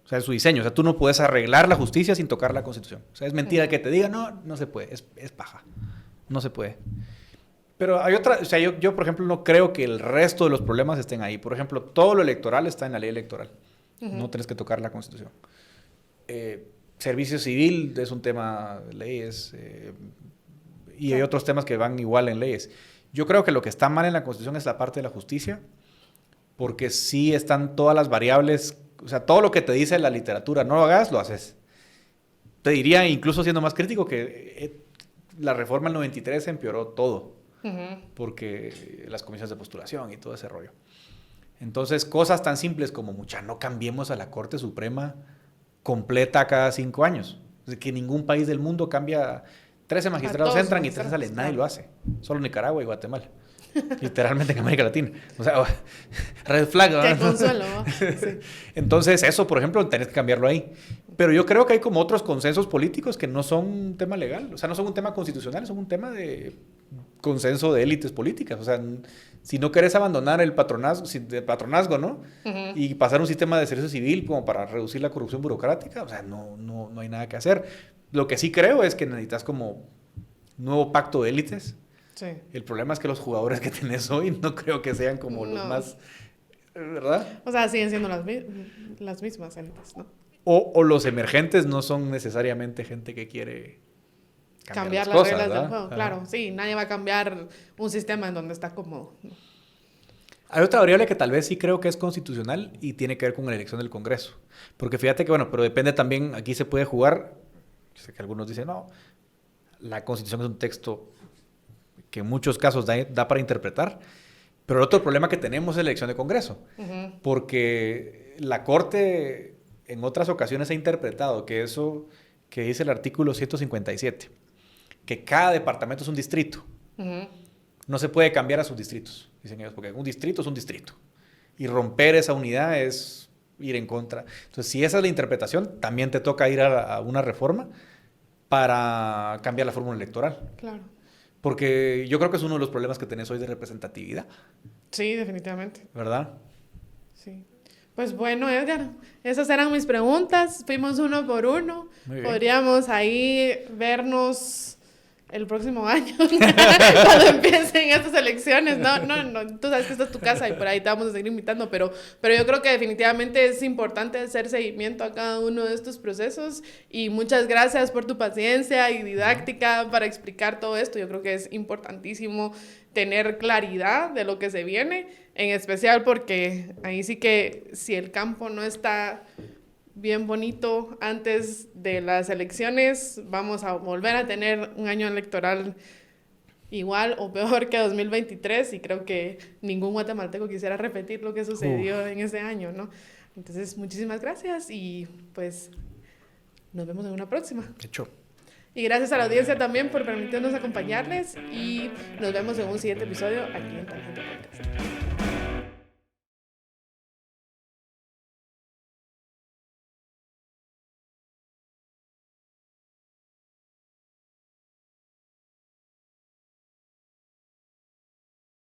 O sea, su diseño. O sea, tú no puedes arreglar la justicia sin tocar la Constitución. O sea, es mentira que te diga, no se puede, es paja. No se puede. Pero hay otra, o sea, yo por ejemplo, no creo que el resto de los problemas estén ahí. Por ejemplo, todo lo electoral está en la ley electoral. No tienes que tocar la Constitución. Servicio civil es un tema de leyes. Y hay otros temas que van igual en leyes. Yo creo que lo que está mal en la Constitución es la parte de la justicia, porque sí están todas las variables, o sea, todo lo que te dice la literatura, no lo hagas, lo haces. Te diría, incluso siendo más crítico, que la reforma del 93 empeoró todo, porque las comisiones de postulación y todo ese rollo. Entonces, cosas tan simples como, no cambiemos a la Corte Suprema completa cada 5 años. Es que ningún país del mundo cambia... 13 magistrados entran y 13 salen. Nadie lo hace. Solo Nicaragua y Guatemala. Literalmente en América Latina. O sea, red flag, ¿no? Qué consuelo, ¿no? Sí. Entonces, eso, por ejemplo, tenés que cambiarlo ahí. Pero yo creo que hay como otros consensos políticos que no son un tema legal. O sea, no son un tema constitucional, son un tema de consenso de élites políticas. O sea, si no querés abandonar el patronazgo, ¿no? Ujú. Y pasar un sistema de servicio civil como para reducir la corrupción burocrática, o sea, no hay nada que hacer. Lo que sí creo es que necesitas como nuevo pacto de élites. Sí. El problema es que los jugadores que tenés hoy no creo que sean como los No. más, ¿verdad? O sea, siguen siendo las mismas élites, ¿no? O los emergentes no son necesariamente gente que quiere Cambiar las cosas, reglas del ¿verdad? juego, Ajá. claro. Sí, nadie va a cambiar un sistema en donde está cómodo, ¿no? Hay otra variable que tal vez sí creo que es constitucional y tiene que ver con la elección del Congreso. Porque fíjate que, bueno, pero depende también, aquí se puede jugar, sé que algunos dicen, no, la Constitución es un texto que en muchos casos da para interpretar, pero el otro problema que tenemos es la elección de Congreso, Ujú. porque la Corte en otras ocasiones ha interpretado que eso que dice el artículo 157, que cada departamento es un distrito, Ujú. no se puede cambiar a sus distritos, dicen ellos, porque un distrito es un distrito, y romper esa unidad es ir en contra. Entonces, si esa es la interpretación, también te toca ir a una reforma para cambiar la fórmula electoral. Claro. Porque yo creo que es uno de los problemas que tenés hoy de representatividad, Sí, definitivamente. ¿verdad? Sí. Pues bueno, Edgar, esas eran mis preguntas. Fuimos uno por uno. Muy bien. Podríamos ahí vernos el próximo año, cuando empiecen estas elecciones. No, tú sabes que esta es tu casa y por ahí te vamos a seguir invitando, pero yo creo que definitivamente es importante hacer seguimiento a cada uno de estos procesos y muchas gracias por tu paciencia y didáctica para explicar todo esto. Yo creo que es importantísimo tener claridad de lo que se viene, en especial porque ahí sí que si el campo no está bien bonito antes de las elecciones, vamos a volver a tener un año electoral igual o peor que 2023 y creo que ningún guatemalteco quisiera repetir lo que sucedió en ese año, ¿no? Entonces, muchísimas gracias y pues nos vemos en una próxima. De hecho. Y gracias a la audiencia también por permitirnos acompañarles y nos vemos en un siguiente episodio aquí en Tangente Podcast.